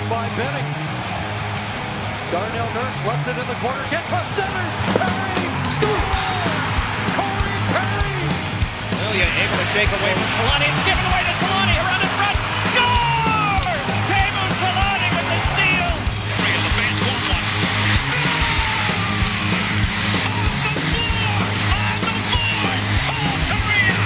in by Benning. Darnell Nurse left it in the corner, gets left center. Perry scores! Corey Perry! Ilya able to shake away from Solani. It's given away to Solani. Around in front. Score! Teemu Solani with the steal. Three in the face, 1-1. Score! Off the floor! On the board! Paul Kariya!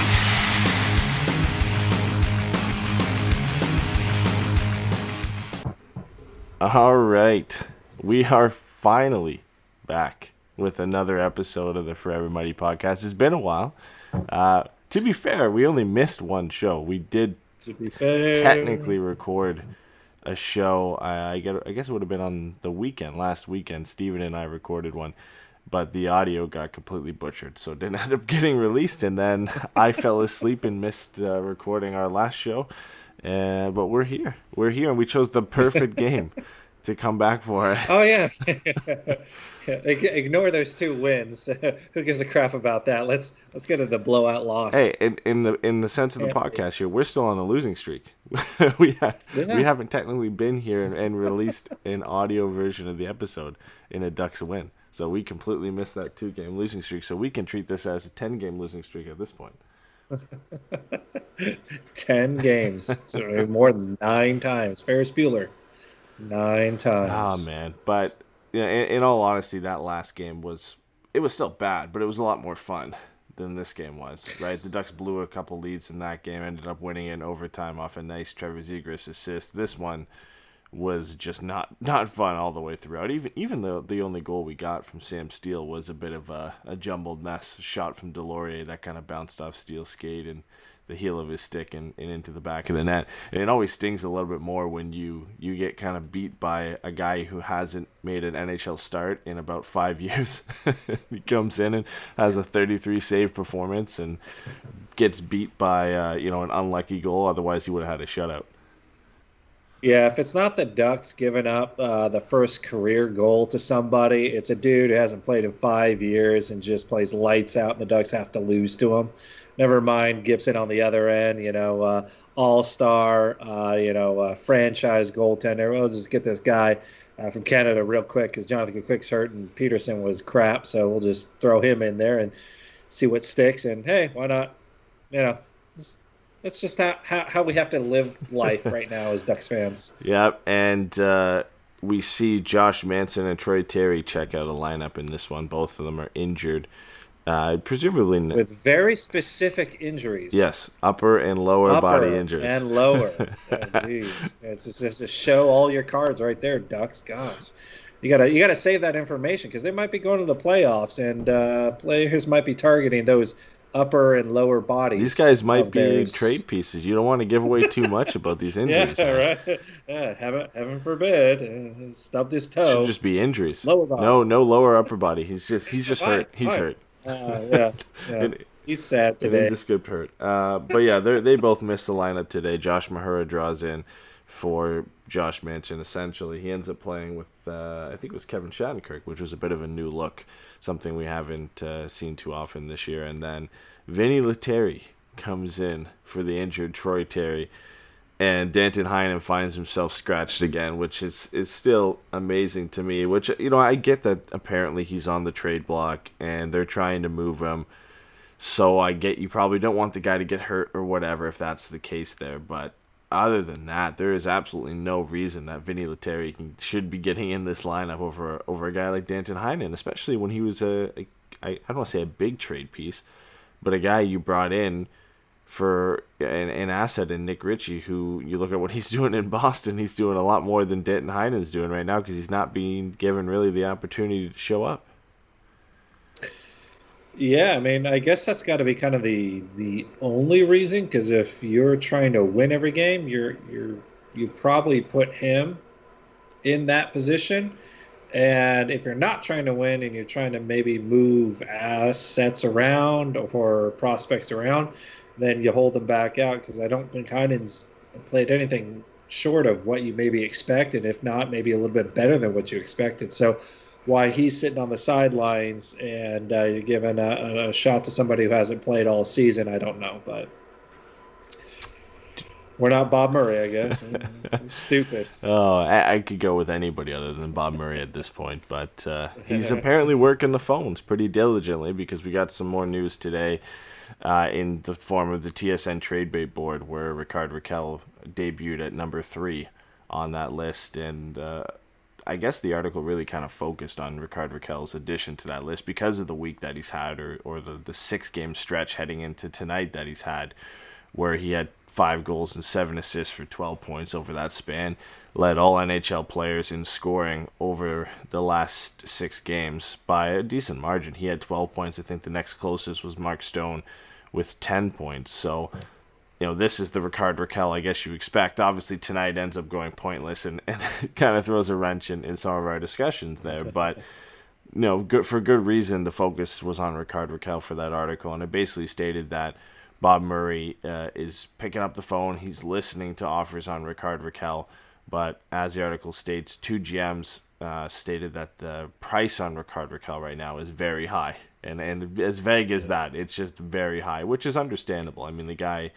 All right. We are finally back with another episode of the Forever Mighty podcast. It's been a while. To be fair, we only missed one show. We did technically record a show. I guess it would have been on the weekend, last weekend. Steven and I recorded one, but the audio got completely butchered, so it didn't end up getting released. And then I fell asleep and missed recording our last show. But we're here. We're here, and we chose the perfect game to come back for it. Oh, yeah. Ignore those 2 wins. Who gives a crap about that? Let's get to the blowout loss. Hey, in the sense of the podcast here, we're still on a losing streak. we haven't technically been here and released an audio version of the episode in a Ducks win. So we completely missed that 2-game losing streak. So we can treat this as a 10-game losing streak at this point. 10 games. So more than 9 times. Ferris Bueller. 9 times. Oh, man. But you know, in all honesty, that last game was still bad, but it was a lot more fun than this game was, right? The Ducks blew a couple leads in that game, ended up winning in overtime off a nice Trevor Zegras assist. This one was just not fun all the way throughout. Even though the only goal we got from Sam Steele was a bit of a jumbled mess, shot from Delorier that kind of bounced off Steele's skate and the heel of his stick and into the back of the net. And it always stings a little bit more when you get kind of beat by a guy who hasn't made an NHL start in about 5 years. He comes in and has a 33 save performance and gets beat by an unlucky goal. Otherwise, he would have had a shutout. Yeah, if it's not the Ducks giving up the first career goal to somebody, it's a dude who hasn't played in 5 years and just plays lights out, and the Ducks have to lose to him. Never mind Gibson on the other end, all-star, franchise goaltender. We'll just get this guy from Canada real quick because Jonathan Quick's hurt and Peterson was crap, so we'll just throw him in there and see what sticks. And, hey, why not? That's just how we have to live life right now as Ducks fans. Yep, and we see Josh Manson and Troy Terry check out a lineup in this one. Both of them are injured. Presumably with very specific injuries. Yes, upper and lower body injuries. And lower. It's just to show all your cards right there, Ducks. Gosh, you gotta save that information because they might be going to the playoffs, and players might be targeting those upper and lower bodies. These guys might be trade pieces. You don't want to give away too much about these injuries. Yeah, right. Yeah, heaven forbid, stubbed his toe. Should just be injuries. Lower body. No lower upper body. He's just hurt. He's hurt. Yeah. He's sad today. This good hurt. But yeah, they both missed the lineup today. Josh Mahura draws in for Josh Manson. Essentially, he ends up playing with I think it was Kevin Shattenkirk, which was a bit of a new look, something we haven't seen too often this year. And then Vinny Lettieri comes in for the injured Troy Terry. And Danton Heinen finds himself scratched again, which is still amazing to me. Which, I get that apparently he's on the trade block and they're trying to move him. So I get you probably don't want the guy to get hurt or whatever if that's the case there. But other than that, there is absolutely no reason that Vinny Lettieri should be getting in this lineup over a guy like Danton Heinen, especially when he was I don't want to say a big trade piece, but a guy you brought in for an asset in Nick Ritchie, who you look at what he's doing in Boston, he's doing a lot more than Danton Heinen's doing right now because he's not being given really the opportunity to show up. Yeah, I mean, I guess that's got to be kind of the only reason, because if you're trying to win every game, you probably put him in that position. And if you're not trying to win and you're trying to maybe move assets around or prospects around, then you hold them back out, because I don't think Heinen's played anything short of what you maybe expected, if not maybe a little bit better than what you expected. So why he's sitting on the sidelines and you're giving a shot to somebody who hasn't played all season, I don't know. But We're not Bob Murray, I guess. We're stupid. Oh, I could go with anybody other than Bob Murray at this point, but he's apparently working the phones pretty diligently because we got some more news today in the form of the TSN Trade Bait Board, where Rickard Rakell debuted at number 3 on that list, and I guess the article really kind of focused on Rickard Rakell's addition to that list because of the week that he's had, or the 6-game stretch heading into tonight that he's had, where he had 5 goals and 7 assists for 12 points over that span, led all NHL players in scoring over the last 6 games by a decent margin. He had 12 points. I think the next closest was Mark Stone with 10 points. So, this is the Rickard Rakell I guess you expect. Obviously, tonight ends up going pointless and kind of throws a wrench in some of our discussions there. But, for good reason, the focus was on Rickard Rakell for that article. And it basically stated that Bob Murray is picking up the phone. He's listening to offers on Rickard Rakell. But as the article states, 2 GMs stated that the price on Rickard Rakell right now is very high. And as vague as that, it's just very high, which is understandable. I mean, the guy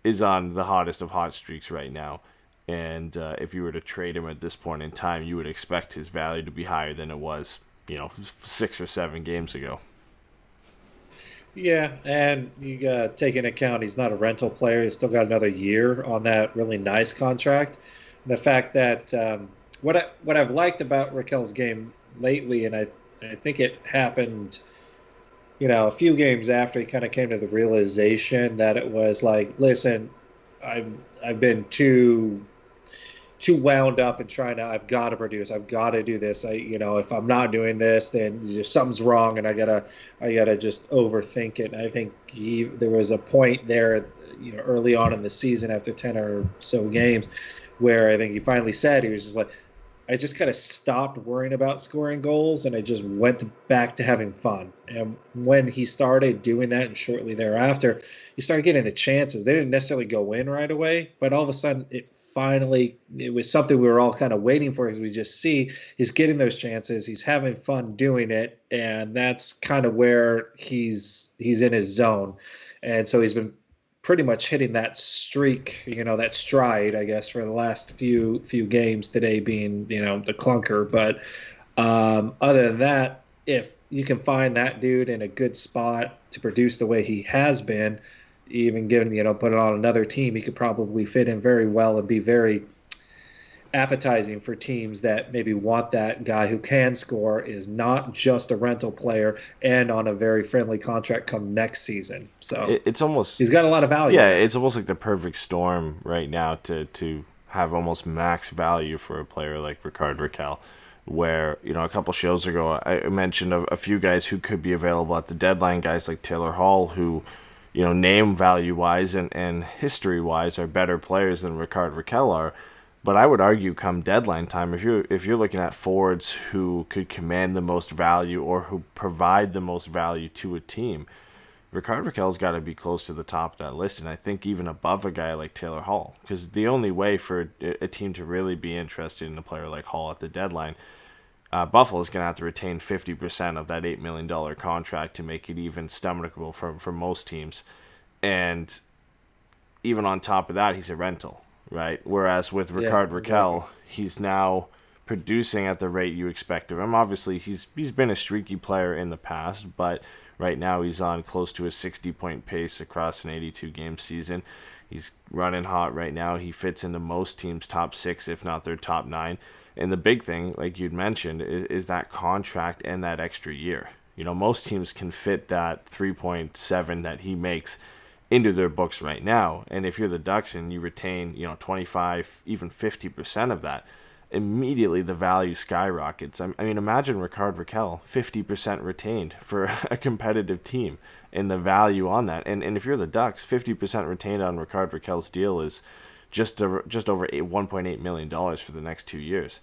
is on the hottest of hot streaks right now. And if you were to trade him at this point in time, you would expect his value to be higher than it was, 6 or 7 games ago. Yeah, and you got to take into account he's not a rental player. He's still got another year on that really nice contract. And the fact that what I've liked about Rakell's game lately, and I think it happened, a few games after he kind of came to the realization that it was like, listen, I've been too wound up and I've got to produce. I've got to do this. If I'm not doing this, then something's wrong, and I gotta just overthink it. And I think there was a point there, early on in the season after 10 or so games, where I think he finally said, he was just like, I just kind of stopped worrying about scoring goals, and I just went back to having fun. And when he started doing that, and shortly thereafter, he started getting the chances. They didn't necessarily go in right away, but all of a sudden it was something we were all kind of waiting for, because we just see he's getting those chances, he's having fun doing it, and that's kind of where he's in his zone. And so he's been pretty much hitting that streak, that stride, I guess, for the last few games, today being, the clunker. But other than that, if you can find that dude in a good spot to produce the way he has been, even given, put it on another team, he could probably fit in very well and be very appetizing for teams that maybe want that guy who can score, is not just a rental player, and on a very friendly contract come next season. So it's almost, he's got a lot of value. Yeah, it's almost like the perfect storm right now to have almost max value for a player like Rickard Rakell, where, a couple shows ago I mentioned a few guys who could be available at the deadline, guys like Taylor Hall, who, name value wise and history wise are better players than Rickard Rakell are. But I would argue, come deadline time, if you're looking at forwards who could command the most value or who provide the most value to a team, Rickard Rakell's got to be close to the top of that list, and I think even above a guy like Taylor Hall. Because the only way for a team to really be interested in a player like Hall at the deadline, Buffalo's going to have to retain 50% of that $8 million contract to make it even stomachable for most teams. And even on top of that, he's a rental. Right. Whereas with Rickard Rakell, he's now producing at the rate you expect of him. Obviously, he's been a streaky player in the past, but right now he's on close to a 60-point pace across an 82-game season. He's running hot right now. He fits into most teams' top 6, if not their top 9. And the big thing, like you'd mentioned, is that contract and that extra year. Most teams can fit that 3.7 that he makes into their books right now. And if you're the Ducks and you retain, 25, even 50% of that, immediately the value skyrockets. I mean, imagine Rickard Rakell, 50% retained for a competitive team, and the value on that. And if you're the Ducks, 50% retained on Rickard Rakell's deal is just over $1.8 million for the next 2 years.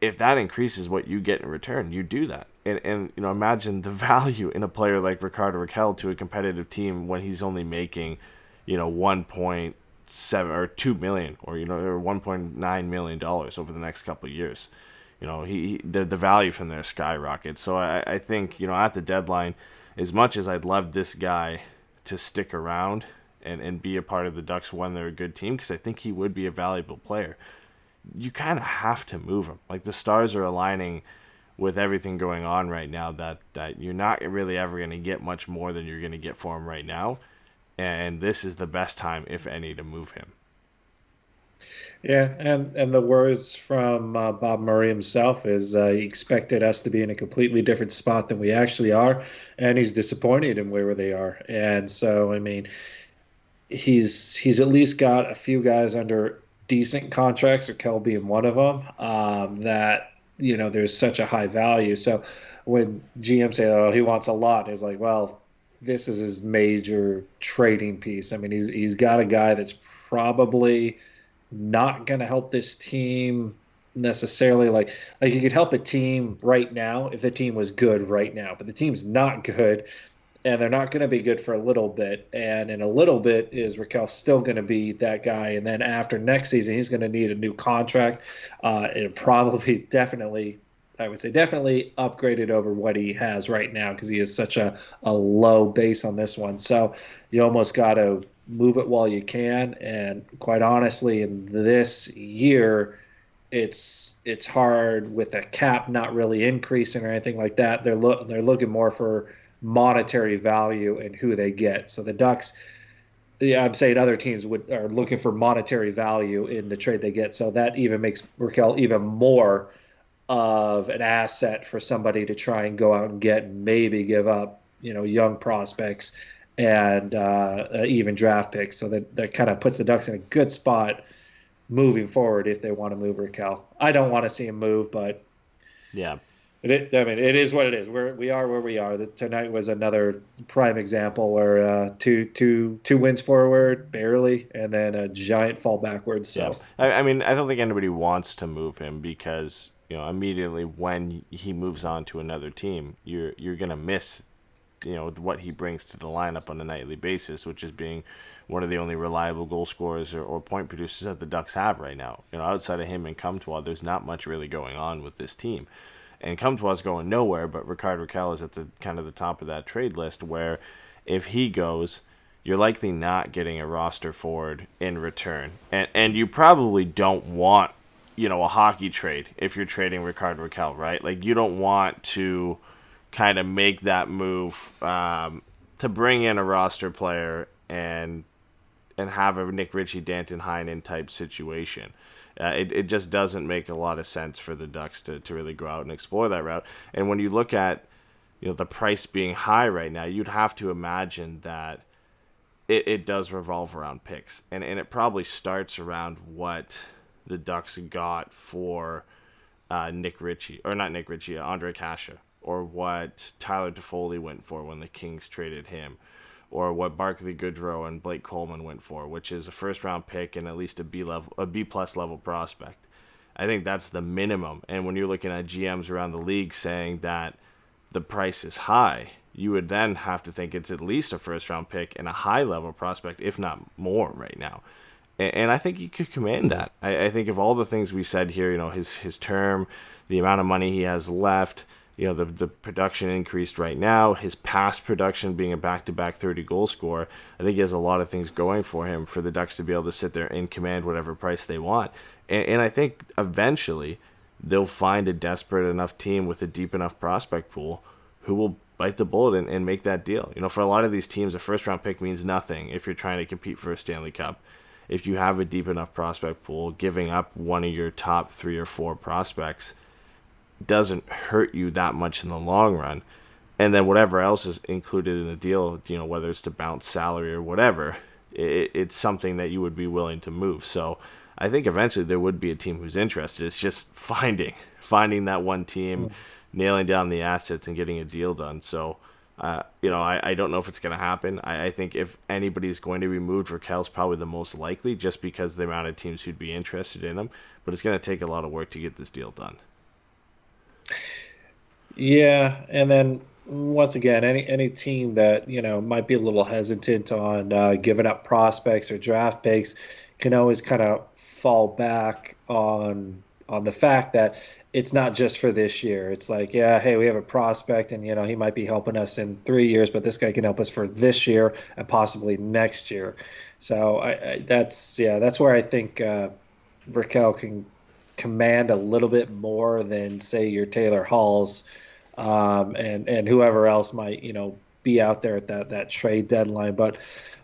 If that increases what you get in return, you do that. And imagine the value in a player like Rickard Rakell to a competitive team when he's only making, 1.7 or $2 million or or $1.9 million over the next couple of years. The value from there skyrockets. So I think, at the deadline, as much as I'd love this guy to stick around and be a part of the Ducks when they're a good team, because I think he would be a valuable player, you kind of have to move him. Like, the stars are aligning with everything going on right now that you're not really ever going to get much more than you're going to get for him right now. And this is the best time, if any, to move him. Yeah, and the words from Bob Murray himself is he expected us to be in a completely different spot than we actually are, and he's disappointed in where they are. And so, I mean, he's at least got a few guys under decent contracts, Rakell being one of them, that, there's such a high value. So when GM say, oh, he wants a lot, it's like, well, this is his major trading piece. I mean, he's got a guy that's probably not going to help this team necessarily. Like he could help a team right now if the team was good right now, but the team's not good, and they're not going to be good for a little bit. And in a little bit, is Rakell still going to be that guy? And then after next season, he's going to need a new contract. It'll probably definitely upgraded over what he has right now, because he is such a low base on this one. So you almost got to move it while you can. And quite honestly, in this year, it's hard with a cap not really increasing or anything like that. They're looking more for monetary value and who they get. So the Ducks, I'm saying other teams are looking for monetary value in the trade they get. So that even makes Rakell even more of an asset for somebody to try and go out and get, and maybe give up, young prospects and even draft picks. So that kind of puts the Ducks in a good spot moving forward if they want to move Rakell. I don't want to see him move, but yeah. It is what it is. We are where we are. Tonight was another prime example where two wins forward, barely, and then a giant fall backwards. So yeah. I mean, I don't think anybody wants to move him, because immediately when he moves on to another team, you're gonna miss what he brings to the lineup on a nightly basis, which is being one of the only reliable goal scorers or point producers that the Ducks have right now. Outside of him and Comtois, there's not much really going on with this team. And Comtois going nowhere, but Rickard Rakell is at the kind of the top of that trade list, where if he goes, you're likely not getting a roster forward in return. And you probably don't want, a hockey trade if you're trading Rickard Rakell, right? Like, you don't want to kind of make that move to bring in a roster player and have a Nick Ritchie, Danton Heinen type situation. It just doesn't make a lot of sense for the Ducks to really go out and explore that route. And when you look at the price being high right now, you'd have to imagine that it does revolve around picks. And it probably starts around what the Ducks got for Andre Kasha, or what Tyler Toffoli went for when the Kings traded him, or what Barclay Goodrow and Blake Coleman went for, which is a first-round pick and at least a B-plus level prospect. I think that's the minimum. And when you're looking at GMs around the league saying that the price is high, you would then have to think it's at least a first-round pick and a high-level prospect, if not more right now. And I think he could command that. I think of all the things we said here, his term, the amount of money he has left, the production increased right now, his past production being a back-to-back 30-goal scorer, I think he has a lot of things going for him for the Ducks to be able to sit there and command whatever price they want. And I think eventually they'll find a desperate enough team with a deep enough prospect pool who will bite the bullet and make that deal. For a lot of these teams, a first-round pick means nothing if you're trying to compete for a Stanley Cup. If you have a deep enough prospect pool, giving up one of your top 3 or 4 prospects doesn't hurt you that much in the long run. And then whatever else is included in the deal, whether it's to bounce salary or whatever, it's something that you would be willing to move. So I think eventually there would be a team who's interested. It's just finding that one team, nailing down the assets and getting a deal done. So, I don't know if it's going to happen. I think if anybody's going to be moved, Rakell's probably the most likely, just because of the amount of teams who'd be interested in him. But it's going to take a lot of work to get this deal done. Yeah, and then once again, any team that might be a little hesitant on giving up prospects or draft picks can always kind of fall back on on the fact that it's not just for this year. It's like, yeah, hey, we have a prospect, and he might be helping us in 3 years, but this guy can help us for this year and possibly next year. So that's where I think Rakell can command a little bit more than say your Taylor Halls, and whoever else might be out there at that trade deadline. But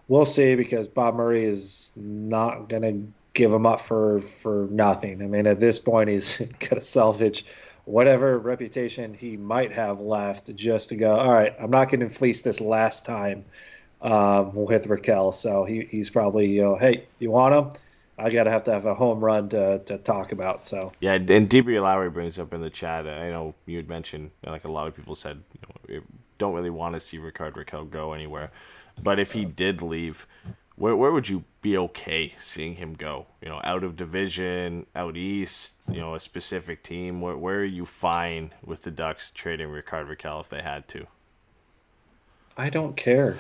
we'll see, because Bob Murray is not going to give him up for nothing. I mean, at this point, he's got to salvage whatever reputation he might have left just to go, all right, I'm not going to fleece this last time with Rakell. So he's probably, hey, you want him? I got to have a home run to talk about. So Yeah, and DB Lowry brings up in the chat, I know you had mentioned, like a lot of people said, don't really want to see Rickard Rakell go anywhere. But if he did leave, where would you be okay seeing him go? Out of division, out east, a specific team. Where are you fine with the Ducks trading Rickard Rakell if they had to? I don't care.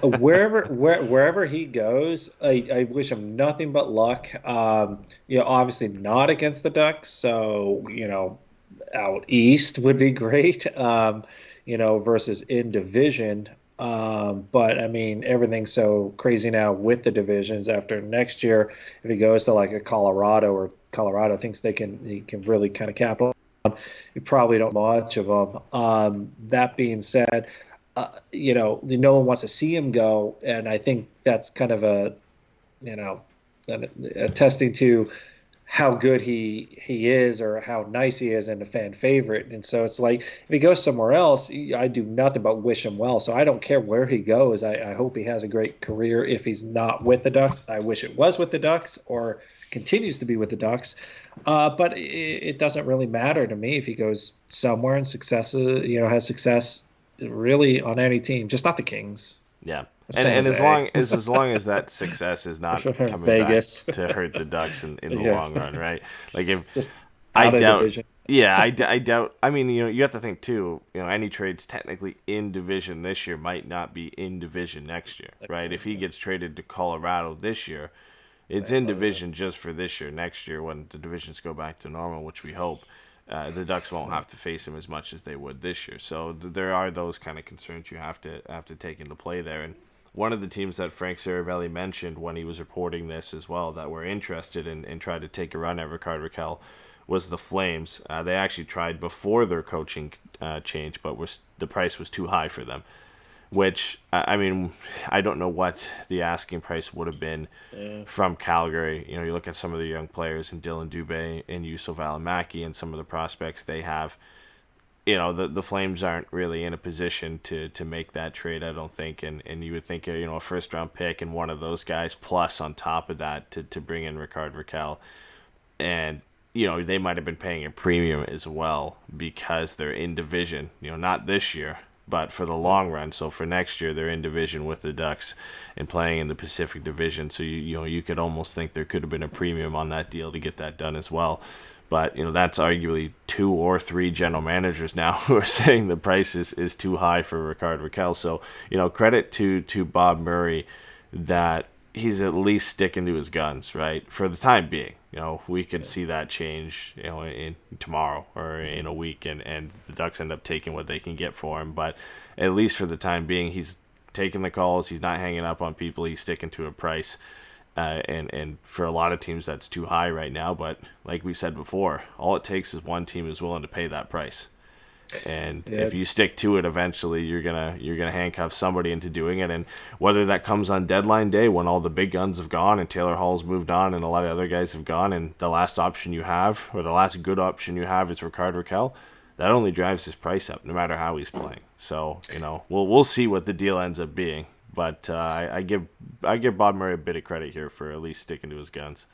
Wherever he goes, I wish him nothing but luck. Obviously not against the Ducks, so out east would be great. Versus in division. But I mean, everything's so crazy now with the divisions. After next year, if he goes to like a Colorado, or Colorado thinks he can really kind of capitalize on, you probably don't much of them. That being said, no one wants to see him go, and I think that's kind of a attesting to how good he is, or how nice he is, and a fan favorite. And so it's like, if he goes somewhere else, I do nothing but wish him well. So I don't care where he goes. I hope he has a great career. If he's not with the Ducks, I wish it was with the Ducks, or continues to be with the Ducks. But it doesn't really matter to me if he goes somewhere and has success really on any team, just not the Kings. Yeah. And as long as that success is not coming Vegas back to hurt the Ducks in the long run, right? Like, if just I out of doubt, division. yeah, I doubt. I mean, you have to think too. Any trades technically in division this year might not be in division next year, right? If he gets traded to Colorado this year, it's in division just for this year. Next year, when the divisions go back to normal, which we hope, the Ducks won't have to face him as much as they would this year. So there are those kind of concerns you have to take into play there. And one of the teams that Frank Saravelli mentioned when he was reporting this as well, that were interested in trying to take a run at Rickard Rakell, was the Flames. They actually tried before their coaching change, but the price was too high for them. Which, I mean, I don't know what the asking price would have been from Calgary. You look at some of the young players in Dylan Dubé and Yusuf Alamaki and some of the prospects they have. The Flames aren't really in a position to make that trade, I don't think. And you would think, a first-round pick and one of those guys, plus on top of that to bring in Rickard Rakell. And, they might have been paying a premium as well because they're in division, not this year, but for the long run. So for next year, they're in division with the Ducks and playing in the Pacific Division. So you could almost think there could have been a premium on that deal to get that done as well. But that's arguably 2 or 3 general managers now who are saying the price is too high for Rickard Rakell. So credit to Bob Murray that he's at least sticking to his guns, right, for the time being. We could see that change, in tomorrow or in a week, and the Ducks end up taking what they can get for him. But at least for the time being, he's taking the calls. He's not hanging up on people. He's sticking to a price. And for a lot of teams, that's too high right now. But like we said before, all it takes is one team is willing to pay that price. And if you stick to it, eventually you're gonna handcuff somebody into doing it. And whether that comes on deadline day when all the big guns have gone and Taylor Hall's moved on and a lot of other guys have gone, and the last option you have, or the last good option you have, is Rickard Rakell, that only drives his price up, no matter how he's playing. So we'll see what the deal ends up being. But I give Bob Murray a bit of credit here for at least sticking to his guns.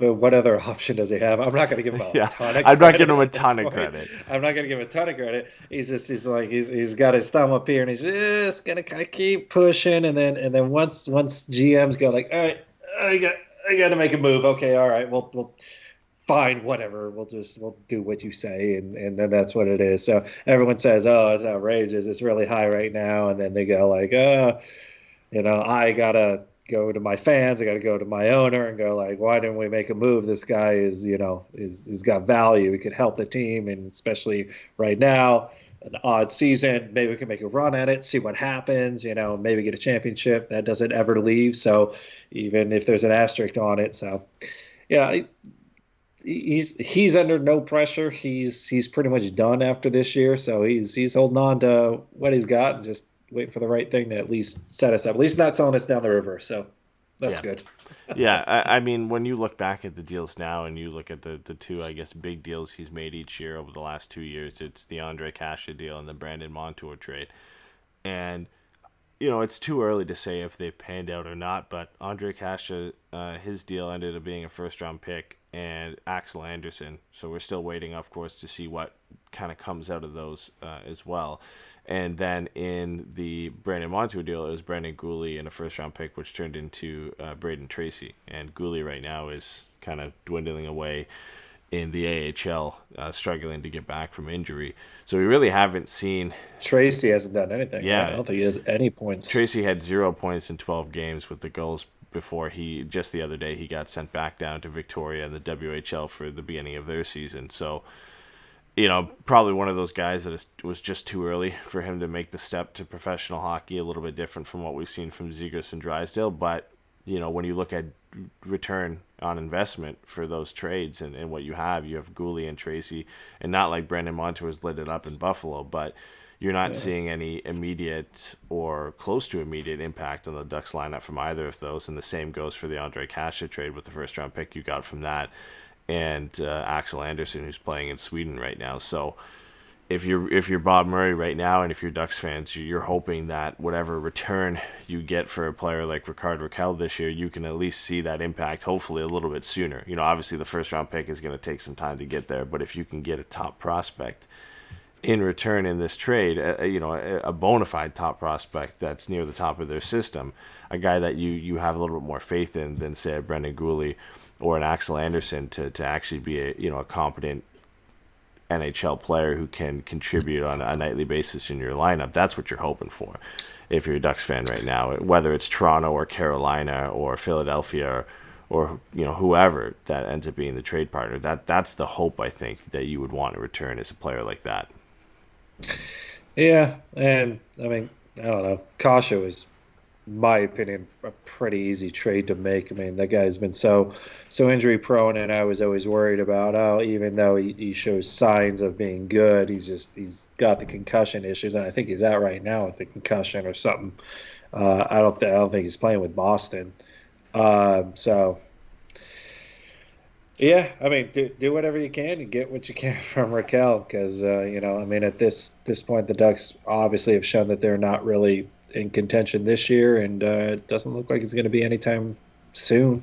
But what other option does he have? I'm not going to give him a ton of credit. I'm not giving him a ton of credit. I'm not going to give him a ton of credit. He's got his thumb up here, and he's just going to kind of keep pushing. And then once GMs go like, all right, I got to make a move. Okay, all right, we'll fine, whatever. We'll do what you say, and then that's what it is. So everyone says, oh, it's outrageous. It's really high right now. And then they go like, I gotta go to my fans. I got to go to my owner and go like, why didn't we make a move? This guy is got value. He could help the team, and especially right now, an odd season. Maybe we can make a run at it, see what happens. Maybe get a championship. That doesn't ever leave. So even if there's an asterisk on it, so yeah. He's under no pressure. He's pretty much done after this year, so he's holding on to what he's got and just waiting for the right thing to at least set us up. At least not selling us down the river. So that's good. Yeah, I mean, when you look back at the deals now and you look at the two, I guess, big deals he's made each year over the last 2 years, it's the Andre Kasha deal and the Brandon Montour trade. And it's too early to say if they've panned out or not, but Andre Kasha, his deal ended up being a first-round pick, and Axel Anderson. So we're still waiting, of course, to see what kind of comes out of those as well. And then in the Brandon Montour deal, it was Brandon Gooley and a first-round pick, which turned into Braden Tracy. And Gooley right now is kind of dwindling away in the AHL, struggling to get back from injury. So we really haven't seen... Tracy hasn't done anything. Yeah. I don't think he has any points. Tracy had 0 points in 12 games with the goals before just the other day, he got sent back down to Victoria in the WHL for the beginning of their season. So, probably one of those guys that it was just too early for him to make the step to professional hockey, a little bit different from what we've seen from Zegras and Drysdale. But, when you look at return on investment for those trades and what you have Gooley and Tracy, and not like Brandon Montour's lit it up in Buffalo, but you're not seeing any immediate or close to immediate impact on the Ducks lineup from either of those. And the same goes for the Andre Kasha trade with the first-round pick you got from that, and Axel Anderson, who's playing in Sweden right now. So if you're Bob Murray right now, and if you're Ducks fans, you're hoping that whatever return you get for a player like Rickard Rakell this year, you can at least see that impact hopefully a little bit sooner. Obviously the first-round pick is going to take some time to get there, but if you can get a top prospect in return in this trade, a bona fide top prospect that's near the top of their system, a guy that you have a little bit more faith in than, say, a Brendan Gooley or an Axel Anderson to actually be a competent NHL player who can contribute on a nightly basis in your lineup. That's what you're hoping for if you're a Ducks fan right now, whether it's Toronto or Carolina or Philadelphia or whoever that ends up being the trade partner. That's the hope, I think, that you would want to return as a player like that. Yeah, and I mean, I don't know. Kasha was, in my opinion, a pretty easy trade to make. I mean, that guy's been so injury prone, and I was always worried about, even though he shows signs of being good, he's got the concussion issues, and I think he's out right now with the concussion or something. I don't think he's playing with Boston. So. Yeah, I mean, do whatever you can and get what you can from Rakell because, I mean, at this point, the Ducks obviously have shown that they're not really in contention this year, and it doesn't look like it's going to be anytime soon.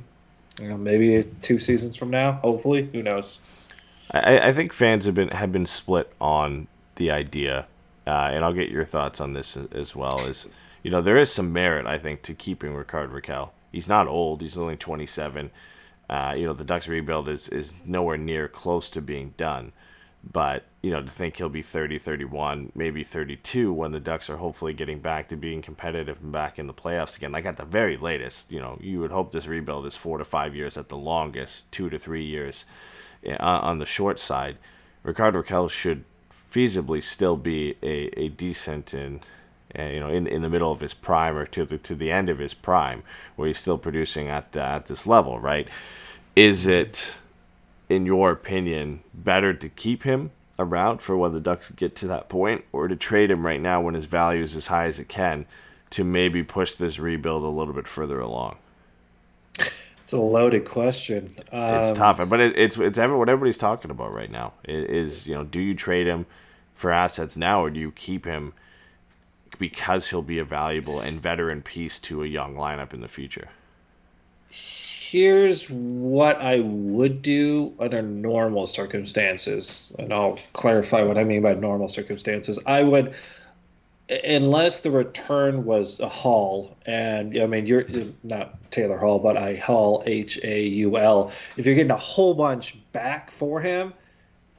Maybe 2 seasons from now, hopefully. Who knows? I think fans have been split on the idea, and I'll get your thoughts on this as well. There is some merit, I think, to keeping Rickard Rakell. He's not old; he's only 27. The Ducks rebuild is nowhere near close to being done. But, to think he'll be 30, 31, maybe 32 when the Ducks are hopefully getting back to being competitive and back in the playoffs again. Like at the very latest, you would hope this rebuild is 4 to 5 years at the longest, 2 to 3 years on the short side. Rickard Rakell should feasibly still be a decent in the middle of his prime or to the end of his prime, where he's still producing at this level, right? Is it, in your opinion, better to keep him around for when the Ducks get to that point, or to trade him right now when his value is as high as it can to maybe push this rebuild a little bit further along? It's a loaded question. It's tough, but it's what everybody's talking about right now. Is do you trade him for assets now, or do you keep him because he'll be a valuable and veteran piece to a young lineup in the future? Here's what I would do under normal circumstances, and I'll clarify what I mean by normal circumstances. I would, unless the return was a haul, and I mean, you're not Taylor Hall, but I haul, Haul. If you're getting a whole bunch back for him,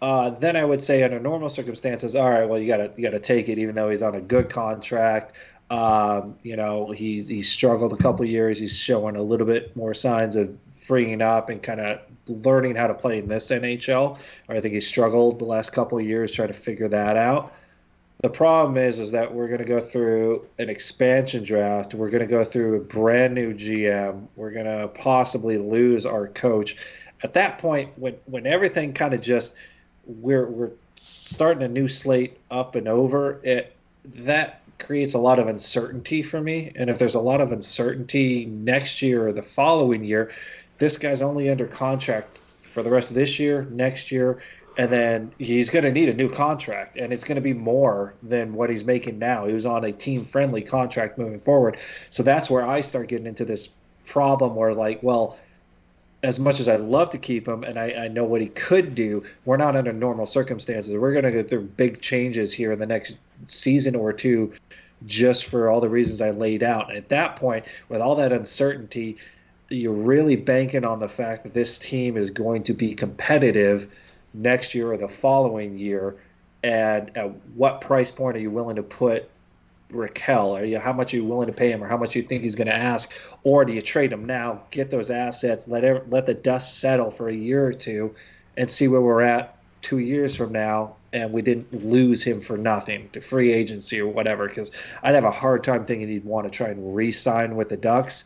then I would say under normal circumstances, all right, well, you gotta take it, even though he's on a good contract. He's struggled a couple years. He's showing a little bit more signs of freeing up and kind of learning how to play in this NHL. Or I think he struggled the last couple of years trying to figure that out. The problem is that we're going to go through an expansion draft. We're going to go through a brand new GM. We're going to possibly lose our coach. At that point, when everything kind of just we're starting a new slate up and over, that creates a lot of uncertainty for me. And if there's a lot of uncertainty next year or the following year, this guy's only under contract for the rest of this year, next year, and then he's going to need a new contract, and it's going to be more than what he's making now. He was on a team-friendly contract moving forward. So that's where I start getting into this problem where, like, well, as much as I'd love to keep him and I know what he could do, we're not under normal circumstances. We're going to go through big changes here in the next season or two just for all the reasons I laid out. And at that point, with all that uncertainty, you're really banking on the fact that this team is going to be competitive next year or the following year. And at what price point are you willing to put Rakell? How much are you willing to pay him, or how much you think he's going to ask? Or do you trade him now, get those assets, let the dust settle for a year or two, and see where we're at 2 years from now, and we didn't lose him for nothing to free agency or whatever? Because I'd have a hard time thinking he'd want to try and re-sign with the Ducks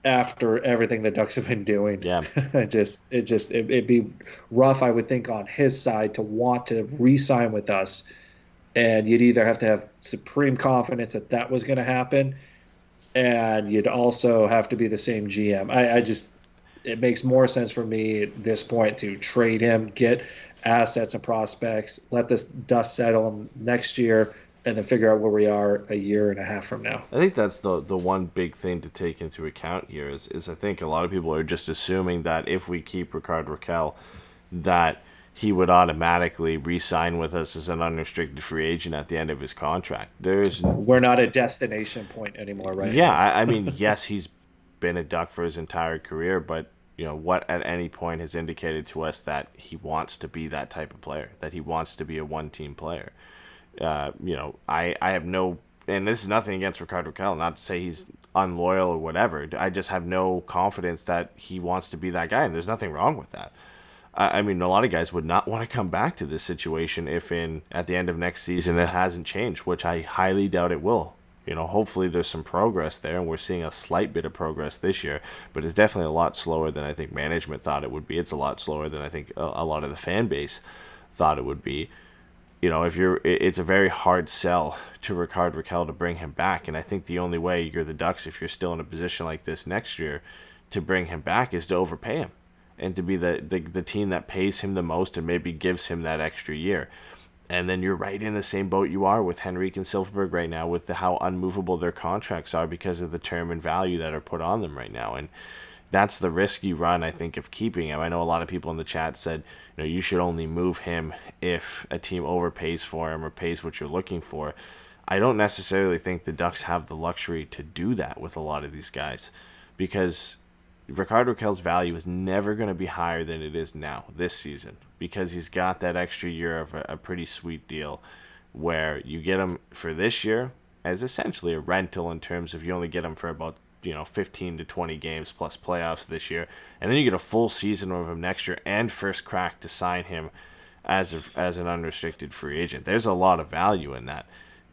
after everything the Ducks have been doing. Yeah. It'd be rough, I would think, on his side to want to re-sign with us. And you'd either have to have supreme confidence that was going to happen, and you'd also have to be the same GM. It makes more sense for me at this point to trade him, get assets and prospects, let this dust settle next year, and then figure out where we are a year and a half from now. I think that's the one big thing to take into account here is I think a lot of people are just assuming that if we keep Rickard Rakell, that he would automatically re-sign with us as an unrestricted free agent at the end of his contract. We're not a destination point anymore, right? Yeah, I mean, yes, he's been a Duck for his entire career, but what at any point has indicated to us that he wants to be that type of player, that he wants to be a one-team player. I have no, and this is nothing against Rickard Rakell, not to say he's unloyal or whatever. I just have no confidence that he wants to be that guy, and there's nothing wrong with that. I mean, a lot of guys would not want to come back to this situation if at the end of next season it hasn't changed, which I highly doubt it will. Hopefully there's some progress there, and we're seeing a slight bit of progress this year, but it's definitely a lot slower than I think management thought it would be. It's a lot slower than I think a lot of the fan base thought it would be. It's a very hard sell to Rickard Rakell to bring him back, and I think the only way you're the Ducks, if you're still in a position like this next year, to bring him back is to overpay him, and to be the team that pays him the most and maybe gives him that extra year. And then you're right in the same boat you are with Henrique and Silfverberg right now, with how unmovable their contracts are because of the term and value that are put on them right now. And that's the risk you run, I think, of keeping him. I know a lot of people in the chat said, you should only move him if a team overpays for him or pays what you're looking for. I don't necessarily think the Ducks have the luxury to do that with a lot of these guys, because Rickard Rakell's value is never going to be higher than it is now this season, because he's got that extra year of a pretty sweet deal where you get him for this year as essentially a rental in terms of you only get him for about 15 to 20 games plus playoffs this year, and then you get a full season of him next year and first crack to sign him as an unrestricted free agent. There's a lot of value in that,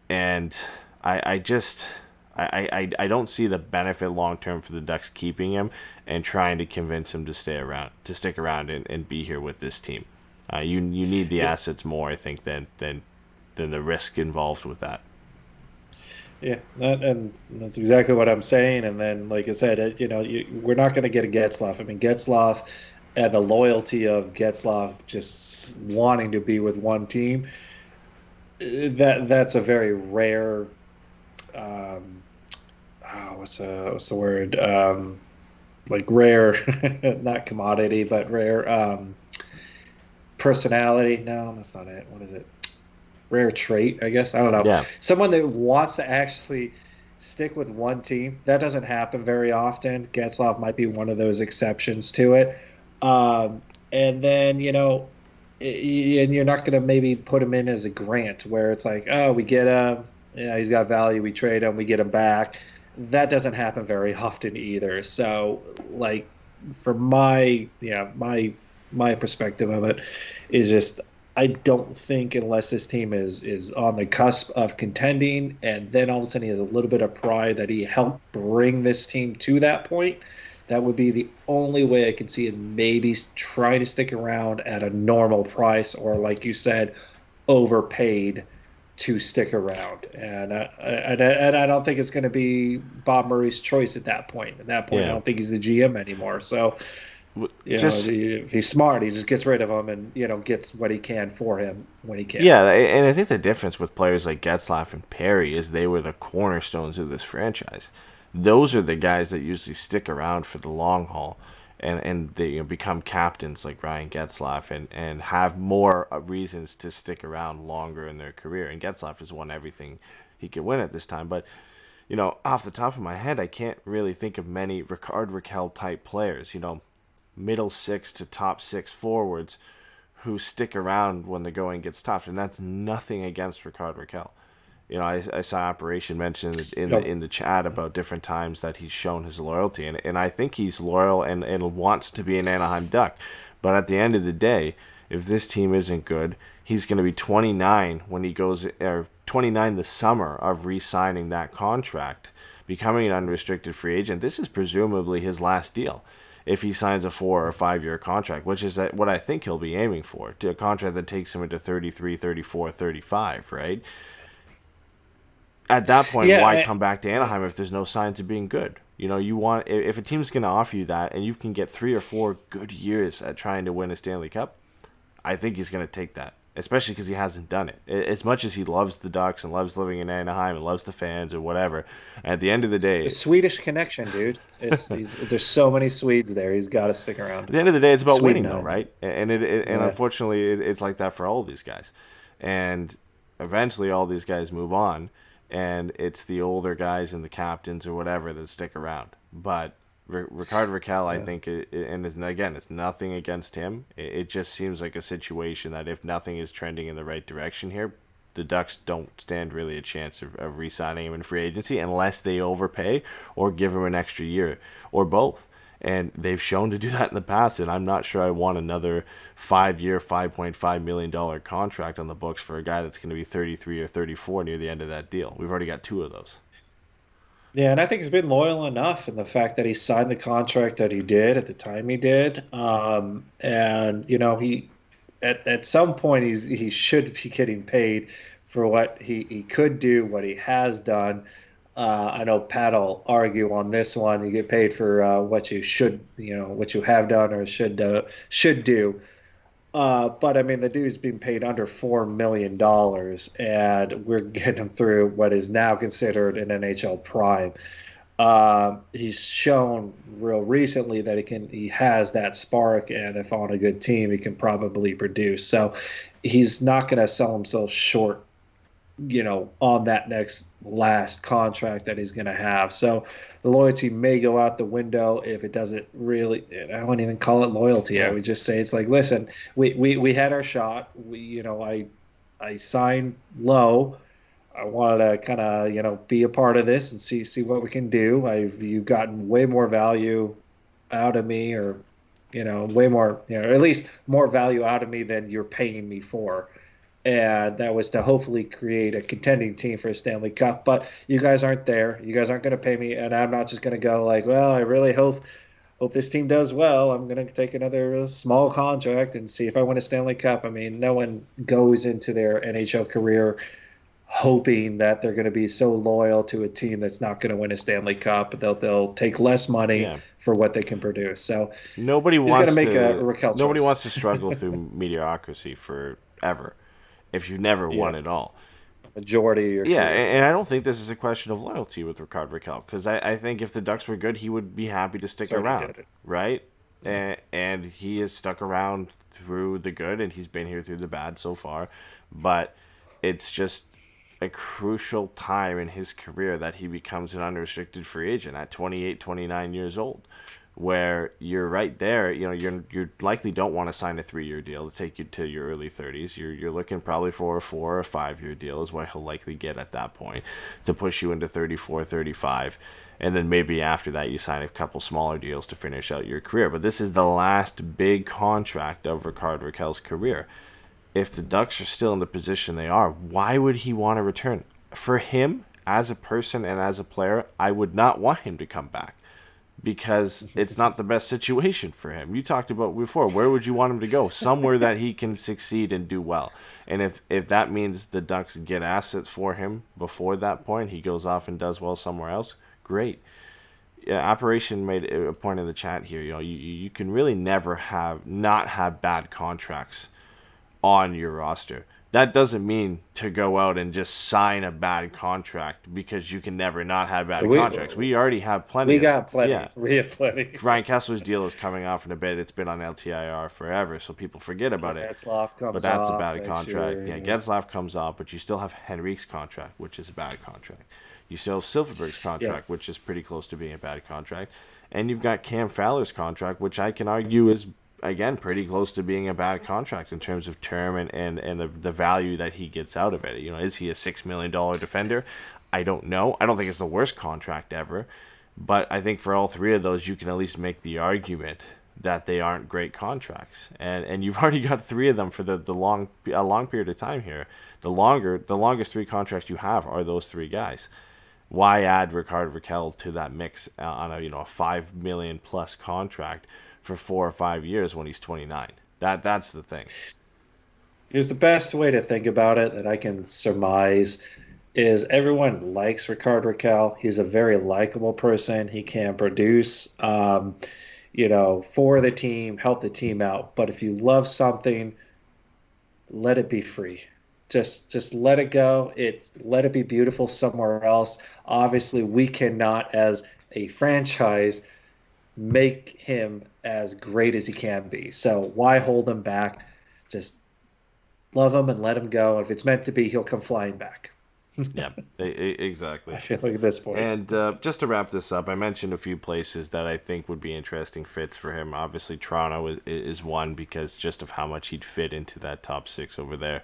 and I don't see the benefit long term for the Ducks keeping him and trying to convince him to stick around and be here with this team. You need the assets more, I think, than the risk involved with that. Yeah, and that's exactly what I'm saying. And then, like I said, we're not going to get a Getzlaf. I mean, Getzlaf and the loyalty of Getzlaf just wanting to be with one team, that's a very rare. What's the word? Like rare, not commodity, but rare personality. No, that's not it. What is it? Rare trait, I guess. I don't know. Yeah. Someone that wants to actually stick with one team. That doesn't happen very often. Getzlaf might be one of those exceptions to it. And then, and you're not going to maybe put him in as a grant where it's like, oh, we get him, Yeah, he's got value. We trade him, we get him back. That doesn't happen very often either. So, like, for my perspective of it is just I don't think unless this team is on the cusp of contending, and then all of a sudden he has a little bit of pride that he helped bring this team to that point. That would be the only way I can see it maybe try to stick around at a normal price, or like you said, overpaid to stick around. And I don't think it's going to be Bob Murray's choice at that point. At that point, I Yeah. don't think he's the GM anymore. So, Just if he's smart, he just gets rid of him and, gets what he can for him when he can. yeah, and I think the difference with players like Getzlaf and Perry is they were the cornerstones of this franchise. Those are the guys that usually stick around for the long haul, and they become captains like Ryan Getzlaf and have more reasons to stick around longer in their career. And Getzlaf has won everything he could win at this time. But, off the top of my head, I can't really think of many Rickard Rakell type players, middle six to top six forwards who stick around when the going gets tough. And that's nothing against Rickard Rakell. I saw Operation mention in the chat about different times that he's shown his loyalty, and I think he's loyal and wants to be an Anaheim Duck. But at the end of the day, if this team isn't good, he's going to be 29 when he goes, or 29 the summer of re-signing that contract, becoming an unrestricted free agent. This is presumably his last deal if he signs a 4 or 5 year contract, which is what I think he'll be aiming for, to a contract that takes him into 33, 34, 35, right? At that point, why come back to Anaheim if there's no signs of being good? You want, if a team's going to offer you that and you can get 3 or 4 good years at trying to win a Stanley Cup, I think he's going to take that, especially because he hasn't done it. As much as he loves the Ducks and loves living in Anaheim and loves the fans or whatever, at the end of the day, The Swedish connection, dude. There's so many Swedes there. He's got to stick around. at the end of the day, it's about Sweden, winning, though, right? And unfortunately, it's like that for all of these guys. And eventually, all these guys move on, and it's the older guys and the captains or whatever that stick around. But Rickard Rakell, I think, again, it's nothing against him. It just seems like a situation that if nothing is trending in the right direction here, the Ducks don't stand really a chance of re-signing him in free agency unless they overpay or give him an extra year or both. And they've shown to do that in the past, and I'm not sure I want another 5-year, $5.5 million contract on the books for a guy that's going to be 33 or 34 near the end of that deal. We've already got 2 of those. Yeah, and I think he's been loyal enough in the fact that he signed the contract that he did at the time he did. And he at some point he should be getting paid for what he could do, what he has done. I know Pat will argue on this one. You get paid for what you should, what you have done or should do. But I mean, the dude's being paid under $4 million, and we're getting him through what is now considered an NHL prime. He's shown real recently that he has that spark, and if on a good team, he can probably produce. So he's not going to sell himself short, on that last contract that he's going to have. So the loyalty may go out the window if it doesn't really. I wouldn't even call it loyalty. I would just say it's like, listen, we had our shot. I signed low. I wanted to kind of be a part of this and see what we can do. You've gotten way more value out of me, or way more, at least more value out of me than you're paying me for. And that was to hopefully create a contending team for a Stanley Cup. But you guys aren't there. You guys aren't going to pay me, and I'm not just going to go like, well, I really hope this team does well. I'm going to take another small contract and see if I win a Stanley Cup. I mean, no one goes into their NHL career hoping that they're going to be so loyal to a team that's not going to win a Stanley Cup. They'll take less money for what they can produce. So nobody wants to make a Rakell nobody choice. wants to struggle through mediocrity forever if you've never won it all. Majority of your career. And I don't think this is a question of loyalty with Rickard Rakell, because I think if the Ducks were good, he would be happy to stick around, right? And he has stuck around through the good, and he's been here through the bad so far. But it's just a crucial time in his career that he becomes an unrestricted free agent at 28, 29 years old, where you're right there. You likely don't want to sign a 3-year deal to take you to your early 30s. You're looking probably for a 4 or 5-year deal is what he'll likely get at that point to push you into 34, 35. And then maybe after that you sign a couple smaller deals to finish out your career. But this is the last big contract of Rickard Rakell's career. If the Ducks are still in the position they are, why would he want to return? For him, as a person and as a player, I would not want him to come back, because it's not the best situation for him. You talked about before, where would you want him to go? Somewhere that he can succeed and do well. And if that means the Ducks get assets for him before that point, he goes off and does well somewhere else, great. Yeah, Operation made a point in the chat here. You can really never not have bad contracts on your roster. That doesn't mean to go out and just sign a bad contract, because you can never not have bad contracts. We already have plenty. We got plenty. Yeah. We have plenty. Ryan Kessler's deal is coming off in a bit. It's been on LTIR forever, so people forget about it. But that's a bad contract. Yeah, Getzlaf comes off, but you still have Henrique's contract, which is a bad contract. You still have Silfverberg's contract, which is pretty close to being a bad contract. And you've got Cam Fowler's contract, which I can argue is, again, pretty close to being a bad contract in terms of term and the value that he gets out of it. Is he a $6 million defender? I don't know. I don't think it's the worst contract ever. But I think for all three of those, you can at least make the argument that they aren't great contracts. And you've already got three of them for a long period of time here. The longest three contracts you have are those three guys. Why add Rickard Rakell to that mix on a $5 million plus contract for 4 or 5 years when he's 29? That's the thing. Here's the best way to think about it that I can surmise is everyone likes Rickard Rakell. He's a very likable person. He can produce, for the team, help the team out. But if you love something, let it be free. Just let it go. Let it be beautiful somewhere else. Obviously, we cannot, as a franchise, make him as great as he can be. So why hold him back? Just love him and let him go. If it's meant to be, he'll come flying back. Yeah, exactly. I feel like at this point. And just to wrap this up, I mentioned a few places that I think would be interesting fits for him. Obviously, Toronto is one, because just of how much he'd fit into that top 6 over there.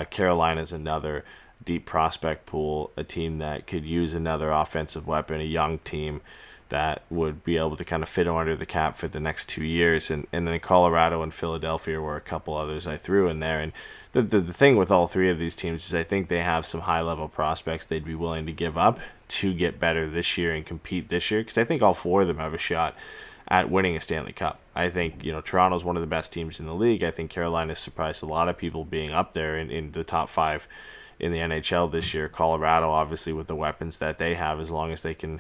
Carolina's another deep prospect pool, a team that could use another offensive weapon, a young team that would be able to kind of fit under the cap for the next 2 years. And then Colorado and Philadelphia were a couple others I threw in there. And the thing with all three of these teams is I think they have some high-level prospects they'd be willing to give up to get better this year and compete this year, because I think all four of them have a shot at winning a Stanley Cup. I think Toronto's one of the best teams in the league. I think Carolina's surprised a lot of people being up there in the top 5 in the NHL this year. Colorado, obviously, with the weapons that they have, as long as they can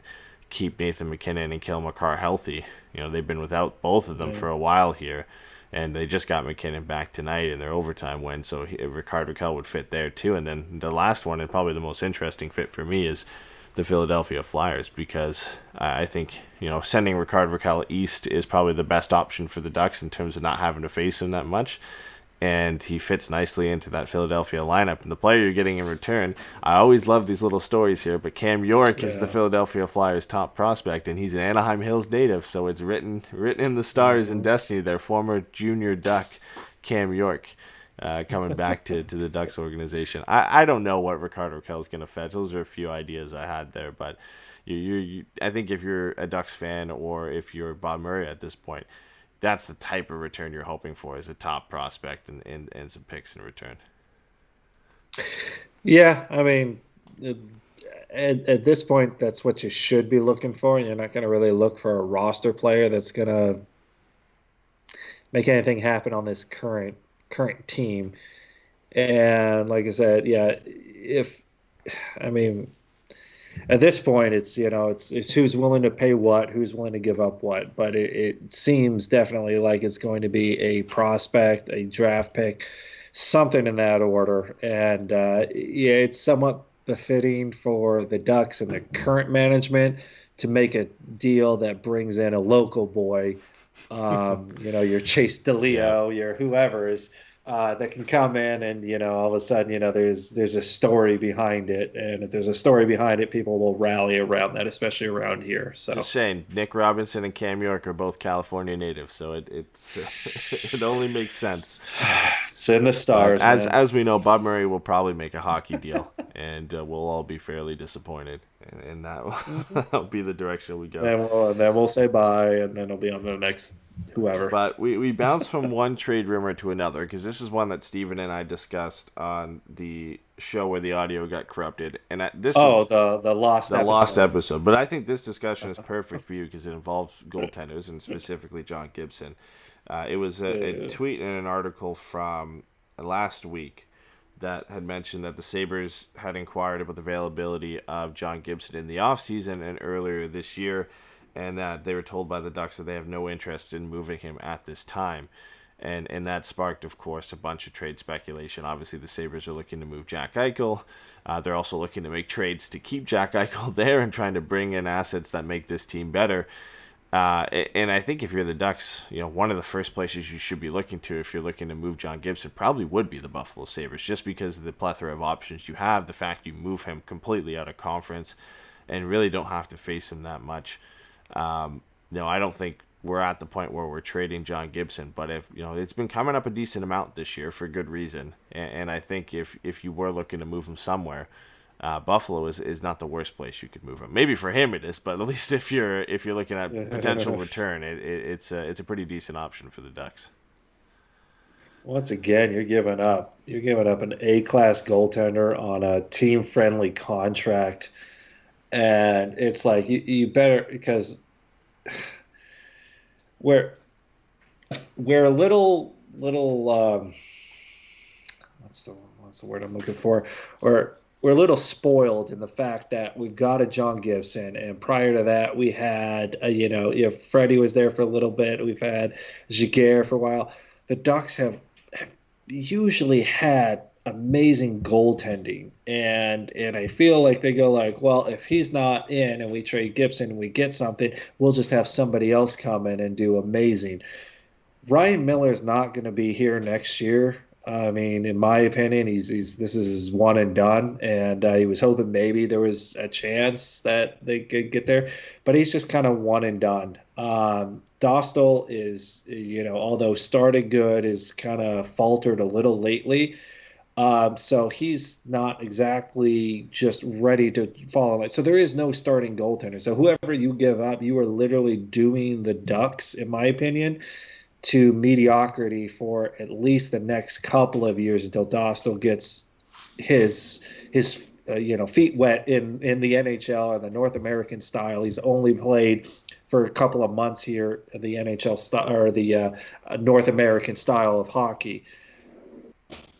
keep Nathan McKinnon and Cale Makar healthy. They've been without both of them for a while here, and they just got McKinnon back tonight in their overtime win, so Rickard Rakell would fit there too. And then the last one, and probably the most interesting fit for me, is the Philadelphia Flyers, because I think sending Rickard Rakell east is probably the best option for the Ducks in terms of not having to face him that much. And he fits nicely into that Philadelphia lineup. And the player you're getting in return, I always love these little stories here, but Cam York is the Philadelphia Flyers' top prospect, and he's an Anaheim Hills native, so it's written in the stars and destiny, their former junior Duck, Cam York, coming back to the Ducks organization. I don't know what Rickard Rakell is going to fetch. Those are a few ideas I had there, but I think if you're a Ducks fan or if you're Bob Murray at this point, that's the type of return you're hoping for, is a top prospect and some picks in return. Yeah, I mean, at this point, that's what you should be looking for. You're not going to really look for a roster player that's going to make anything happen on this current team. And like I said, at this point, it's who's willing to pay what, who's willing to give up what. But it seems definitely like it's going to be a prospect, a draft pick, something in that order. And it's somewhat befitting for the Ducks and the current management to make a deal that brings in a local boy, your Chase DeLeo, your whoever's, that can come in and, all of a sudden, there's a story behind it. And if there's a story behind it, people will rally around that, especially around here. So Just saying, Nick Robinson and Cam York are both California natives, so it's it only makes sense. it's in the stars, man. As we know, Bob Murray will probably make a hockey deal, and we'll all be fairly disappointed, and that'll be the direction we go. Then we'll say bye, and then it'll be on the next whoever. But we bounce from one trade rumor to another, because this is one that Steven and I discussed on the show where the audio got corrupted. And the lost episode. But I think this discussion is perfect for you because it involves goaltenders, and specifically John Gibson. It was a tweet and an article from last week that had mentioned that the Sabres had inquired about the availability of John Gibson in the offseason and earlier this year, and that they were told by the Ducks that they have no interest in moving him at this time. And that sparked, of course, a bunch of trade speculation. Obviously, the Sabres are looking to move Jack Eichel. They're also looking to make trades to keep Jack Eichel there and trying to bring in assets that make this team better. And I think if you're the Ducks, one of the first places you should be looking to if you're looking to move John Gibson probably would be the Buffalo Sabres, just because of the plethora of options you have, the fact you move him completely out of conference and really don't have to face him that much. I don't think we're at the point where we're trading John Gibson, but if it's been coming up a decent amount this year for good reason, and I think if you were looking to move him somewhere, Buffalo is not the worst place you could move him. Maybe for him it is, but at least if you're looking at potential return, it's a pretty decent option for the Ducks. Once again, you're giving up an A-class goaltender on a team-friendly contract, and it's like you better, because we're a little what's the word I'm looking for? We're a little spoiled in the fact that we've got a John Gibson, and prior to that, we had if Freddie was there for a little bit, we've had Giguère for a while. The Ducks have usually had amazing goaltending, and I feel like they go like, well, if he's not in and we trade Gibson and we get something, we'll just have somebody else come in and do amazing. Ryan Miller's not going to be here next year. I mean, in my opinion, this is his one and done, and he was hoping maybe there was a chance that they could get there, but he's just kind of one and done. Dostal is, although started good, is kind of faltered a little lately. So he's not exactly just ready to fall in line. So there is no starting goaltender. So whoever you give up, you are literally doing the Ducks, in my opinion, to mediocrity for at least the next couple of years until Dostal gets his feet wet in the NHL and the North American style. He's only played for a couple of months here in the NHL style, or the North American style of hockey.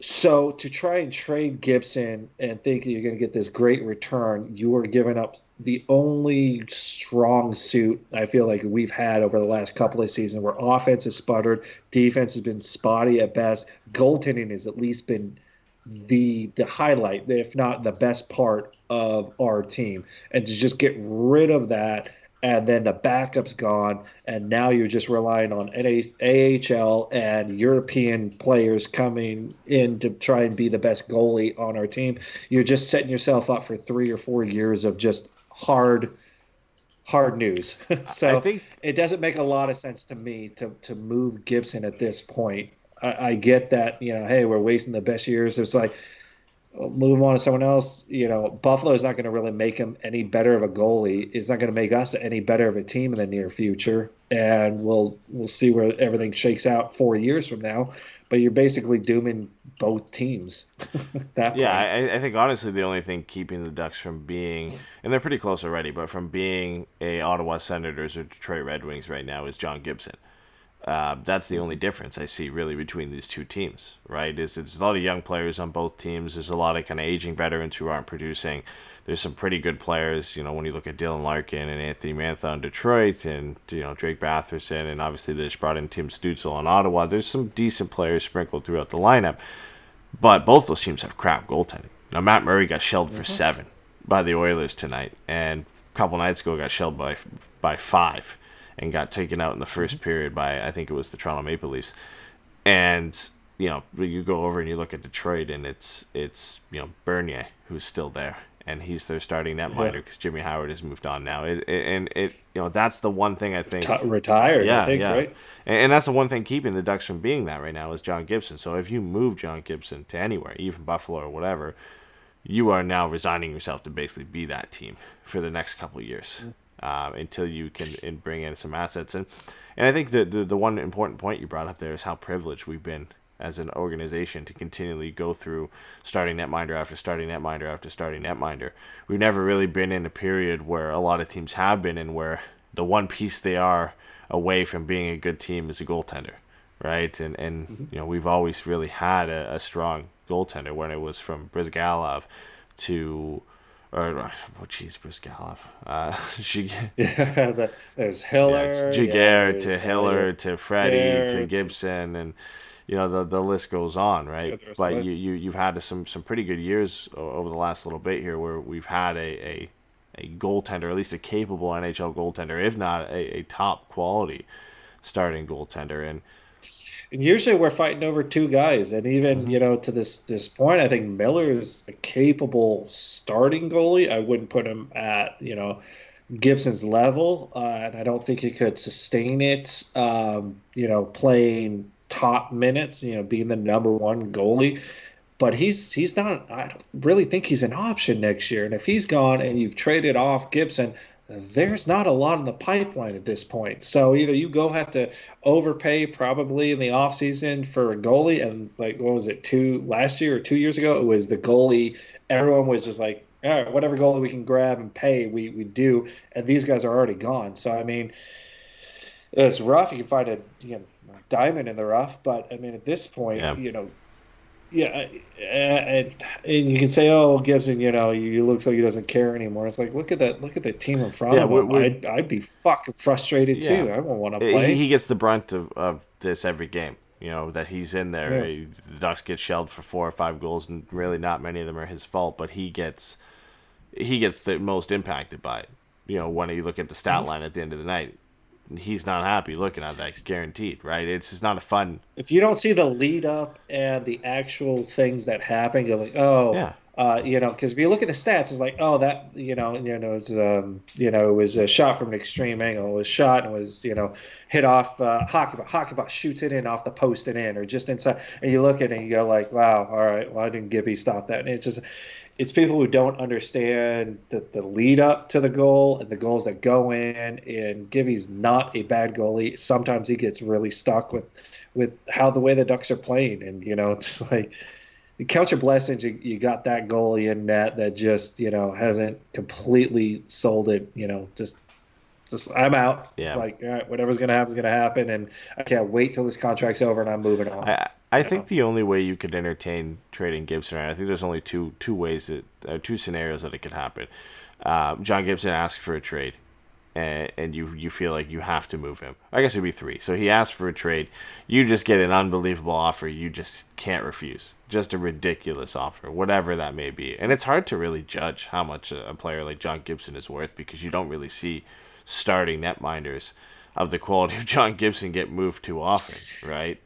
So to try and trade Gibson and think that you're going to get this great return, you are giving up the only strong suit I feel like we've had over the last couple of seasons, where offense has sputtered, defense has been spotty at best, goaltending has at least been the highlight, if not the best part of our team. And to just get rid of that, and then the backup's gone, and now you're just relying on AHL and European players coming in to try and be the best goalie on our team. You're just setting yourself up for 3 or 4 years of just hard news. So I think it doesn't make a lot of sense to me to move Gibson at this point. I get that, hey, we're wasting the best years. It's like, move him on to someone else. Buffalo is not going to really make him any better of a goalie. It's not going to make us any better of a team in the near future. And we'll see where everything shakes out 4 years from now. But you're basically dooming both teams. I think honestly the only thing keeping the Ducks from being, and they're pretty close already, but from being a Ottawa Senators or Detroit Red Wings right now is John Gibson. That's the only difference I see really between these two teams, right? It's a lot of young players on both teams. There's a lot of kind of aging veterans who aren't producing. There's some pretty good players, when you look at Dylan Larkin and Anthony Mantha in Detroit, and Drake Batherson, and obviously they just brought in Tim Stützle in Ottawa. There's some decent players sprinkled throughout the lineup, but both those teams have crap goaltending. Now Matt Murray got shelled for 7 by the Oilers tonight, and a couple nights ago got shelled by 5. And got taken out in the first period by, I think it was the Toronto Maple Leafs. And, you go over and you look at Detroit, and it's Bernier who's still there, and he's their starting netminder because Jimmy Howard has moved on now. That's the one thing I think retired. Yeah, I think, yeah, right? and that's the one thing keeping the Ducks from being that right now is John Gibson. So if you move John Gibson to anywhere, even Buffalo or whatever, you are now resigning yourself to basically be that team for the next couple of years until you can bring in some assets. And I think the one important point you brought up there is how privileged we've been as an organization to continually go through starting netminder after starting netminder after starting netminder. We've never really been in a period where a lot of teams have been in where the one piece they are away from being a good team is a goaltender, right? And we've always really had a strong goaltender, when it was from Brizgalov to Brizgalov. There's Hiller, Jaguar to Hiller to Freddie to Gibson, and the list goes on, right? But you've had some pretty good years over the last little bit here where we've had a goaltender, at least a capable NHL goaltender, if not a top quality starting goaltender. And usually we're fighting over two guys, and even to this point, I think Miller's a capable starting goalie. I wouldn't put him at Gibson's level, and I don't think he could sustain it. Playing top minutes, being the number one goalie. But he's not. I don't really think he's an option next year. And if he's gone and you've traded off Gibson, there's not a lot in the pipeline at this point. So either you have to overpay probably in the offseason for a goalie, and what was it, last year or 2 years ago, it was the goalie. Everyone was just like, all right, whatever goalie we can grab and pay, we do. And these guys are already gone. So I mean, it's rough. You can find a diamond in the rough, but I mean, at this point, and you can say, "Oh, Gibson, he looks like he doesn't care anymore." It's like, look at the team in front of him. I'd be fucking frustrated too. I won't want to play. He gets the brunt of this every game. That he's in there. Yeah. The Ducks get shelled for 4 or 5 goals, and really not many of them are his fault. But he gets the most impacted by it. When you look at the stat line at the end of the night, he's not happy looking at that, guaranteed, right? It's just not a fun. If you don't see the lead up and the actual things that happen, you're like, oh, yeah. Because if you look at the stats, it's like, oh, that, it was a shot from an extreme angle. It was shot and was, hit off. Hockey ball shoots it in off the post and in, or just inside. And you look at it and you go like, wow, all right, why didn't Gibby stop that? And it's people who don't understand the lead up to the goal and the goals that go in. And Gibby's not a bad goalie. Sometimes he gets really stuck with how the way the Ducks are playing. And, it's like, you count your blessings. You got that goalie in net that just, hasn't completely sold it, just I'm out. Yeah. It's like, all right, whatever's going to happen is going to happen. And I can't wait till this contract's over and I'm moving on. I think the only way you could entertain trading Gibson, I think there's only two ways two scenarios that it could happen. John Gibson asks for a trade, and you feel like you have to move him. I guess it'd be 3. So he asks for a trade. You just get an unbelievable offer you just can't refuse. Just a ridiculous offer, whatever that may be. And it's hard to really judge how much a player like John Gibson is worth because you don't really see starting netminders of the quality of John Gibson get moved too often, right?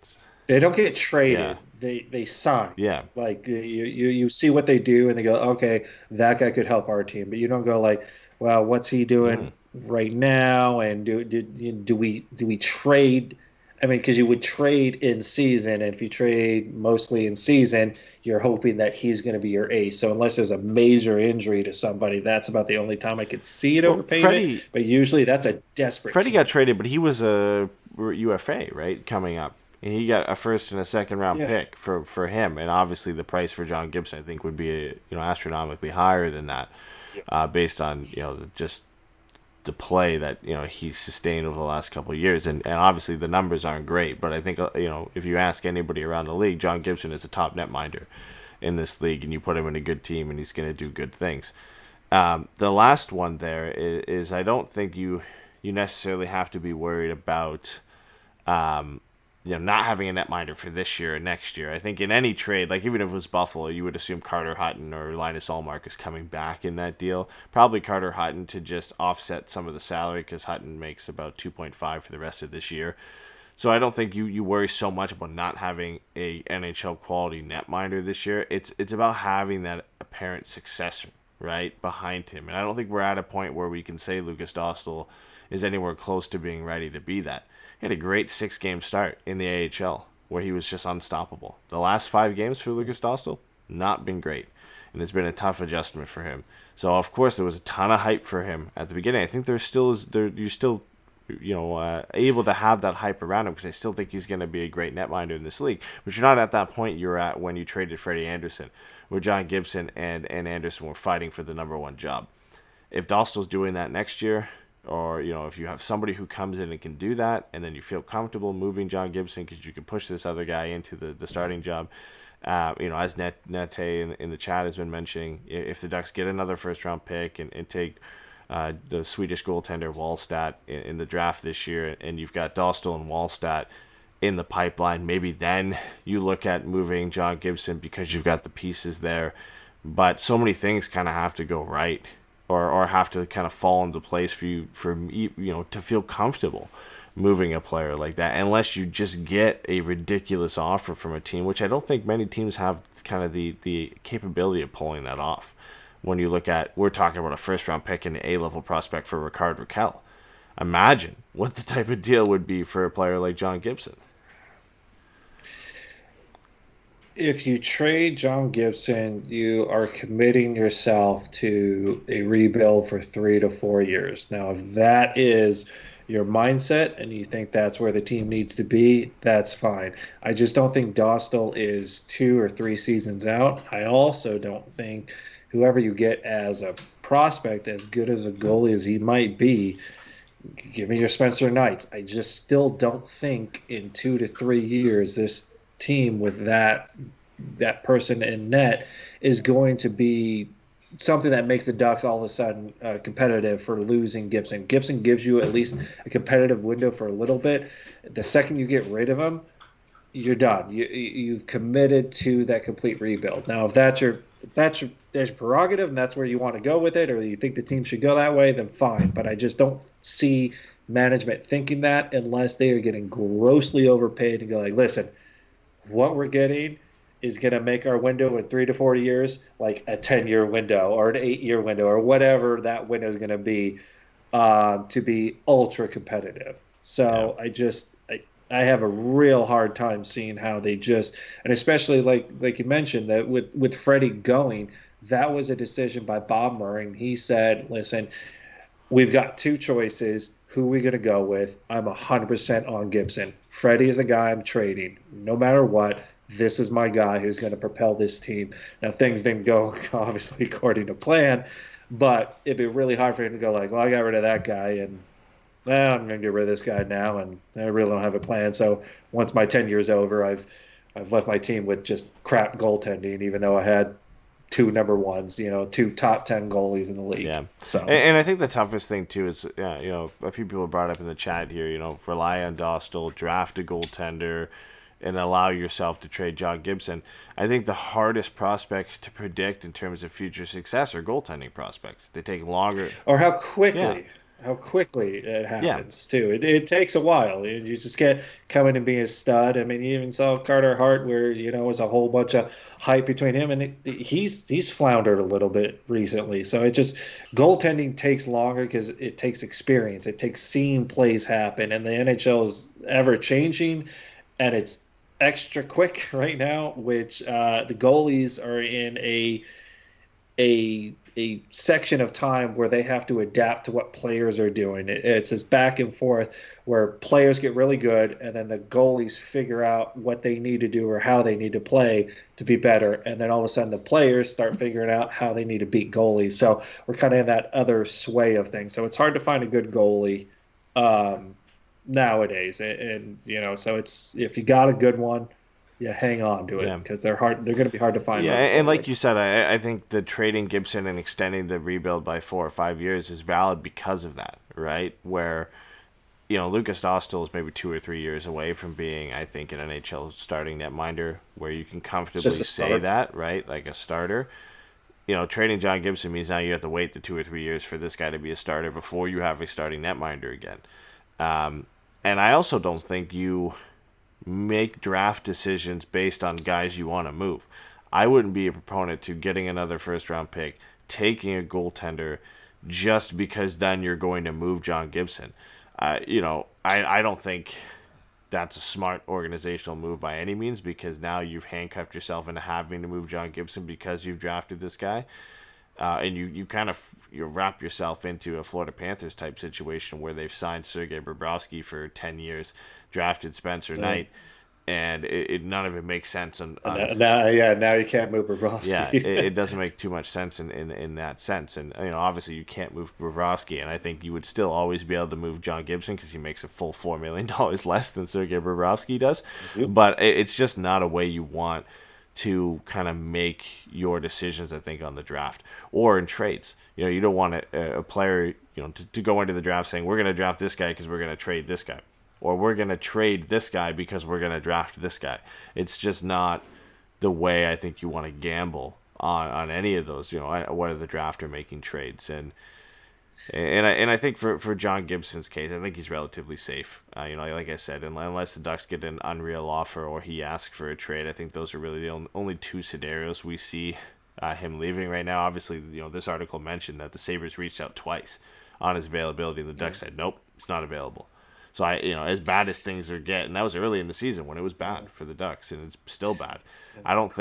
They don't get traded. Yeah. They sign. Yeah. Like you see what they do and they go, okay, that guy could help our team. But you don't go like, well, what's he doing right now? And do we trade? I mean, because you would trade in season, and if you trade mostly in season, you're hoping that he's going to be your ace. So unless there's a major injury to somebody, that's about the only time I could see it overpayment. But usually that's a desperate. Freddie got traded, but he was a UFA, right, coming up. And he got a first and a second round pick for him, and obviously the price for John Gibson I think would be astronomically higher than that, based on just the play that he's sustained over the last couple of years, and obviously the numbers aren't great, but I think if you ask anybody around the league, John Gibson is a top netminder in this league, and you put him in a good team, and he's going to do good things. The last one there is I don't think you necessarily have to be worried about. Not having a netminder for this year or next year. I think in any trade, like even if it was Buffalo, you would assume Carter Hutton or Linus Ullmark is coming back in that deal. Probably Carter Hutton to just offset some of the salary because Hutton makes about 2.5 for the rest of this year. So I don't think you worry so much about not having a NHL quality netminder this year. It's about having that apparent successor, right, behind him. And I don't think we're at a point where we can say Lucas Dostal is anywhere close to being ready to be that. He had a great 6-game start in the AHL where he was just unstoppable. The last 5 games for Lucas Dostal, not been great. And it's been a tough adjustment for him. So, of course, there was a ton of hype for him at the beginning. I think you're still able to have that hype around him because I still think he's going to be a great netminder in this league. But you're not at that point you were at when you traded Freddie Anderson, where John Gibson and Anderson were fighting for the number 1 job. If Dostal's doing that next year, or if you have somebody who comes in and can do that, and then you feel comfortable moving John Gibson because you can push this other guy into the starting job, as Nete in the chat has been mentioning, if the Ducks get another first-round pick and take the Swedish goaltender Wallstedt in the draft this year, and you've got Dostal and Wallstedt in the pipeline, maybe then you look at moving John Gibson because you've got the pieces there. But so many things kind of have to go right, or have to kind of fall into place for you to feel comfortable moving a player like that, unless you just get a ridiculous offer from a team, which I don't think many teams have kind of the capability of pulling that off. When you look at, we're talking about a first-round pick and an A-level prospect for Rickard Rakell. Imagine what the type of deal would be for a player like John Gibson. If you trade John Gibson, you are committing yourself to a rebuild for 3 to 4 years. Now, if that is your mindset and you think that's where the team needs to be, that's fine. I just don't think Dostal is 2 or 3 seasons out. I also don't think whoever you get as a prospect, as good as a goalie as he might be, give me your Spencer Knights. I just still don't think in 2 to 3 years this team with that person in net is going to be something that makes the Ducks all of a sudden competitive for losing Gibson. Gibson gives you at least a competitive window for a little bit. The second you get rid of him, you're done. You've committed to that complete rebuild. Now, if that's your prerogative and that's where you want to go with it, or you think the team should go that way, then fine. But I just don't see management thinking that unless they are getting grossly overpaid and go like, listen, what we're getting is going to make our window in 3 to 4 years like a 10-year window or an 8-year window or whatever that window is going to be ultra competitive. So yeah. I have a real hard time seeing how they just, and especially like you mentioned that with Freddie going, that was a decision by Bob Murray. He said, listen, we've got 2 choices. Who are we going to go with? I'm 100% on Gibson. Freddie is a guy I'm trading. No matter what, this is my guy who's going to propel this team. Now, things didn't go, obviously, according to plan, but it'd be really hard for him to go like, well, I got rid of that guy, and I'm going to get rid of this guy now, and I really don't have a plan. So once my 10 years over, I've left my team with just crap goaltending, even though I had 2 number ones, 2 top 10 goalies in the league. Yeah. So, and I think the toughest thing too is, a few people brought up in the chat here, rely on Dostal, draft a goaltender, and allow yourself to trade John Gibson. I think the hardest prospects to predict in terms of future success are goaltending prospects. They take longer. Or how quickly it happens, too. It takes a while. You just can't come in and be a stud. I mean, you even saw Carter Hart where, it was a whole bunch of hype between him, and he's floundered a little bit recently. So it just, goaltending takes longer because it takes experience. It takes seeing plays happen, and the NHL is ever-changing, and it's extra quick right now, which the goalies are in a section of time where they have to adapt to what players are doing. It's this back and forth where players get really good and then the goalies figure out what they need to do or how they need to play to be better. And then all of a sudden the players start figuring out how they need to beat goalies. So we're kind of in that other sway of things. So it's hard to find a good goalie nowadays. And so it's, if you got a good one, hang on to it because they're hard. They're going to be hard to find. Yeah, and like you said, I think the trading Gibson and extending the rebuild by 4 or 5 years is valid because of that, right? Where, Lucas Dostal is maybe 2 or 3 years away from being, I think, an NHL starting netminder where you can comfortably say that, right? Like a starter. Trading John Gibson means now you have to wait the 2 or 3 years for this guy to be a starter before you have a starting netminder again. And I also don't think you make draft decisions based on guys you want to move. I wouldn't be a proponent to getting another first-round pick, taking a goaltender, just because then you're going to move John Gibson. I don't think that's a smart organizational move by any means, because now you've handcuffed yourself into having to move John Gibson because you've drafted this guy. And you kind of wrap yourself into a Florida Panthers type situation where they've signed Sergei Bobrovsky for 10 years, drafted Spencer Knight, and none of it makes sense. Now you can't move Bobrovsky. Yeah, it doesn't make too much sense in that sense. And obviously you can't move Bobrovsky, and I think you would still always be able to move John Gibson because he makes a full $4 million less than Sergei Bobrovsky does. Yep. But it's just not a way you want to kind of make your decisions, I think, on the draft or in trades. You don't want a player, to go into the draft saying, we're going to draft this guy because we're going to trade this guy, or we're going to trade this guy because we're going to draft this guy. It's just not the way I think you want to gamble on any of those, whether the draft or making trades. And I think for John Gibson's case, I think he's relatively safe. Like I said, unless the Ducks get an unreal offer or he asks for a trade, I think those are really the only two scenarios we see him leaving right now. Obviously, this article mentioned that the Sabres reached out twice on his availability, and the Ducks said, nope, it's not available. So as bad as things are getting, that was early in the season when it was bad for the Ducks, and it's still bad. I don't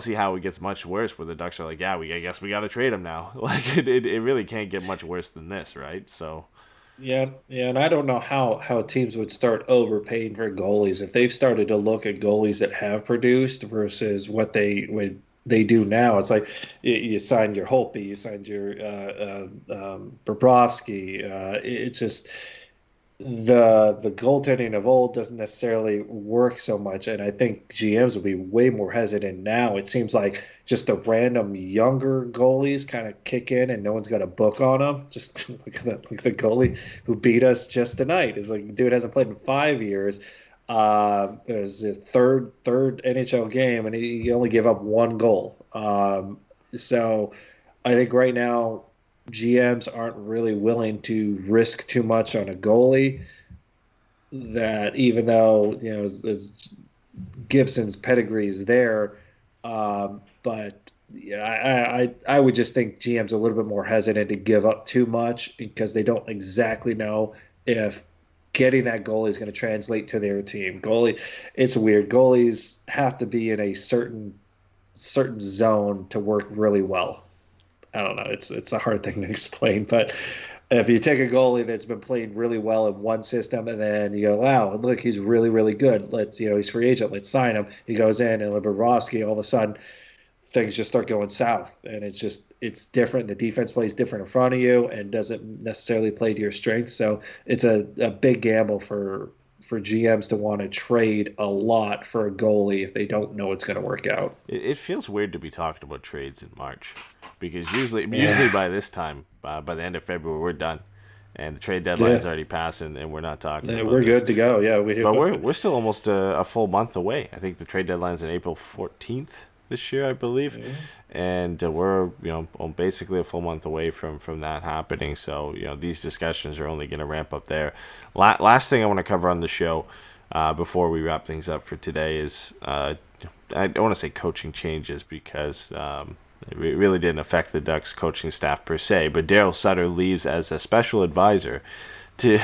see how it gets much worse where the Ducks are like, I guess we got to trade him now. Like it really can't get much worse than this, right? So. Yeah, and I don't know how teams would start overpaying for goalies if they've started to look at goalies that have produced versus what they do now. It's like you signed your Holtby, you signed your Bobrovsky. It's just the goaltending of old doesn't necessarily work so much, and I think GMs will be way more hesitant now. It seems like just the random younger goalies kind of kick in, and no one's got a book on them. Just look at that, the goalie who beat us just tonight. It's like, dude hasn't played in 5 years. It was his third NHL game, and he only gave up 1 goal. So I think right now GMs aren't really willing to risk too much on a goalie. That even though as Gibson's pedigree is there, but yeah, I would just think GM's a little bit more hesitant to give up too much because they don't exactly know if getting that goalie is going to translate to their team. It's weird. Goalies have to be in a certain zone to work really well. I don't know. It's a hard thing to explain, but if you take a goalie that's been playing really well in one system and then you go, wow, look, he's really, really good. He's free agent. Let's sign him. He goes in, and Bobrovsky, all of a sudden, things just start going south, and it's different. The defense plays different in front of you and doesn't necessarily play to your strengths. So it's a big gamble for GMs to want to trade a lot for a goalie if they don't know it's going to work out. It feels weird to be talking about trades in March. Because usually by this time, by the end of February, we're done, and the trade deadline's already passed, and we're not talking. Yeah, about we're this. good to go. Yeah, but we're still almost a full month away. I think the trade deadline's on April 14th this year, I believe, and we're basically a full month away from that happening. So these discussions are only going to ramp up there. Last thing I want to cover on the show before we wrap things up for today is I don't want to say coaching changes because. It really didn't affect the Ducks coaching staff per se, but Darryl Sutter leaves as a special advisor to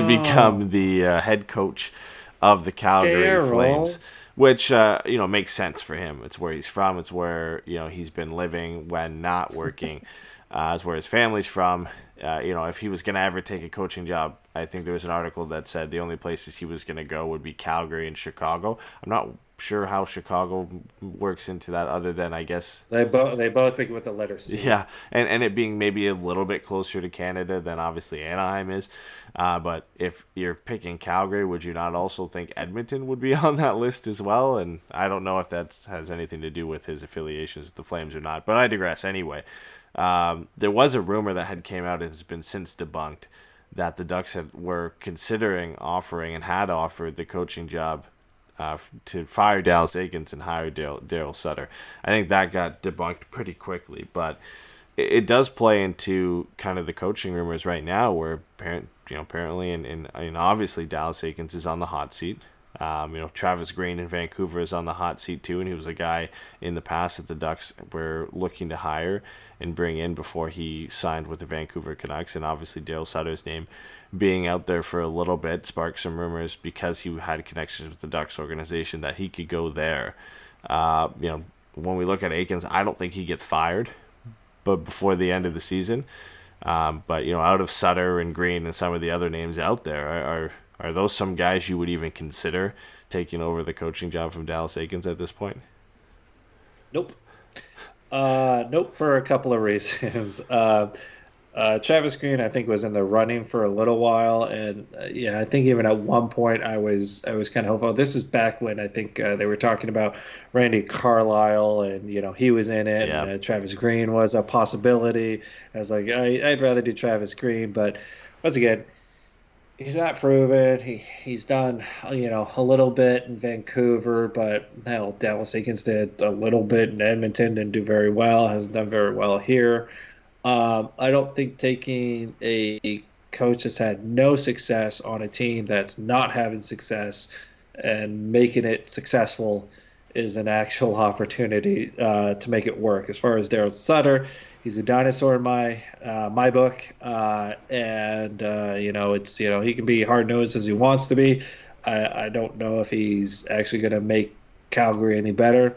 become the head coach of the Calgary Flames, which makes sense for him. It's where he's from. It's where he's been living when not working. It's where his family's from. If he was going to ever take a coaching job, I think there was an article that said the only places he was going to go would be Calgary and Chicago. I'm not sure how Chicago works into that, other than I guess they both begin with the letter C. Yeah, and it being maybe a little bit closer to Canada than obviously Anaheim is. But if you're picking Calgary, would you not also think Edmonton would be on that list as well? And I don't know if that has anything to do with his affiliations with the Flames or not. But I digress anyway. There was a rumor that had came out and has been since debunked that the Ducks were considering offering and had offered the coaching job to fire Dallas Eakins and hire Darryl Sutter. I think that got debunked pretty quickly, but it does play into kind of the coaching rumors right now, where apparently and obviously Dallas Eakins is on the hot seat. Travis Green in Vancouver is on the hot seat too, and he was a guy in the past that the Ducks were looking to hire and bring in before he signed with the Vancouver Canucks. And obviously Darryl Sutter's name being out there for a little bit sparked some rumors because he had connections with the Ducks organization that he could go there. When we look at Eakins, I don't think he gets fired, but before the end of the season. But out of Sutter and Green and some of the other names out there, are those some guys you would even consider taking over the coaching job from Dallas Eakins at this point? Nope. Nope, for a couple of reasons. Travis Green, I think, was in the running for a little while, and I think even at one point I was kind of hopeful. This is back when I think they were talking about Randy Carlyle, and he was in it. Yeah. And, Travis Green was a possibility. I was like, I'd rather do Travis Green, but once again, he's not proven. He's done a little bit in Vancouver, but hell, Dallas Eakins did a little bit in Edmonton, didn't do very well. Hasn't done very well here. I don't think taking a coach that's had no success on a team that's not having success and making it successful is an actual opportunity to make it work. As far as Darryl Sutter, he's a dinosaur in my book, and it's he can be hard nosed as he wants to be. I don't know if he's actually going to make Calgary any better.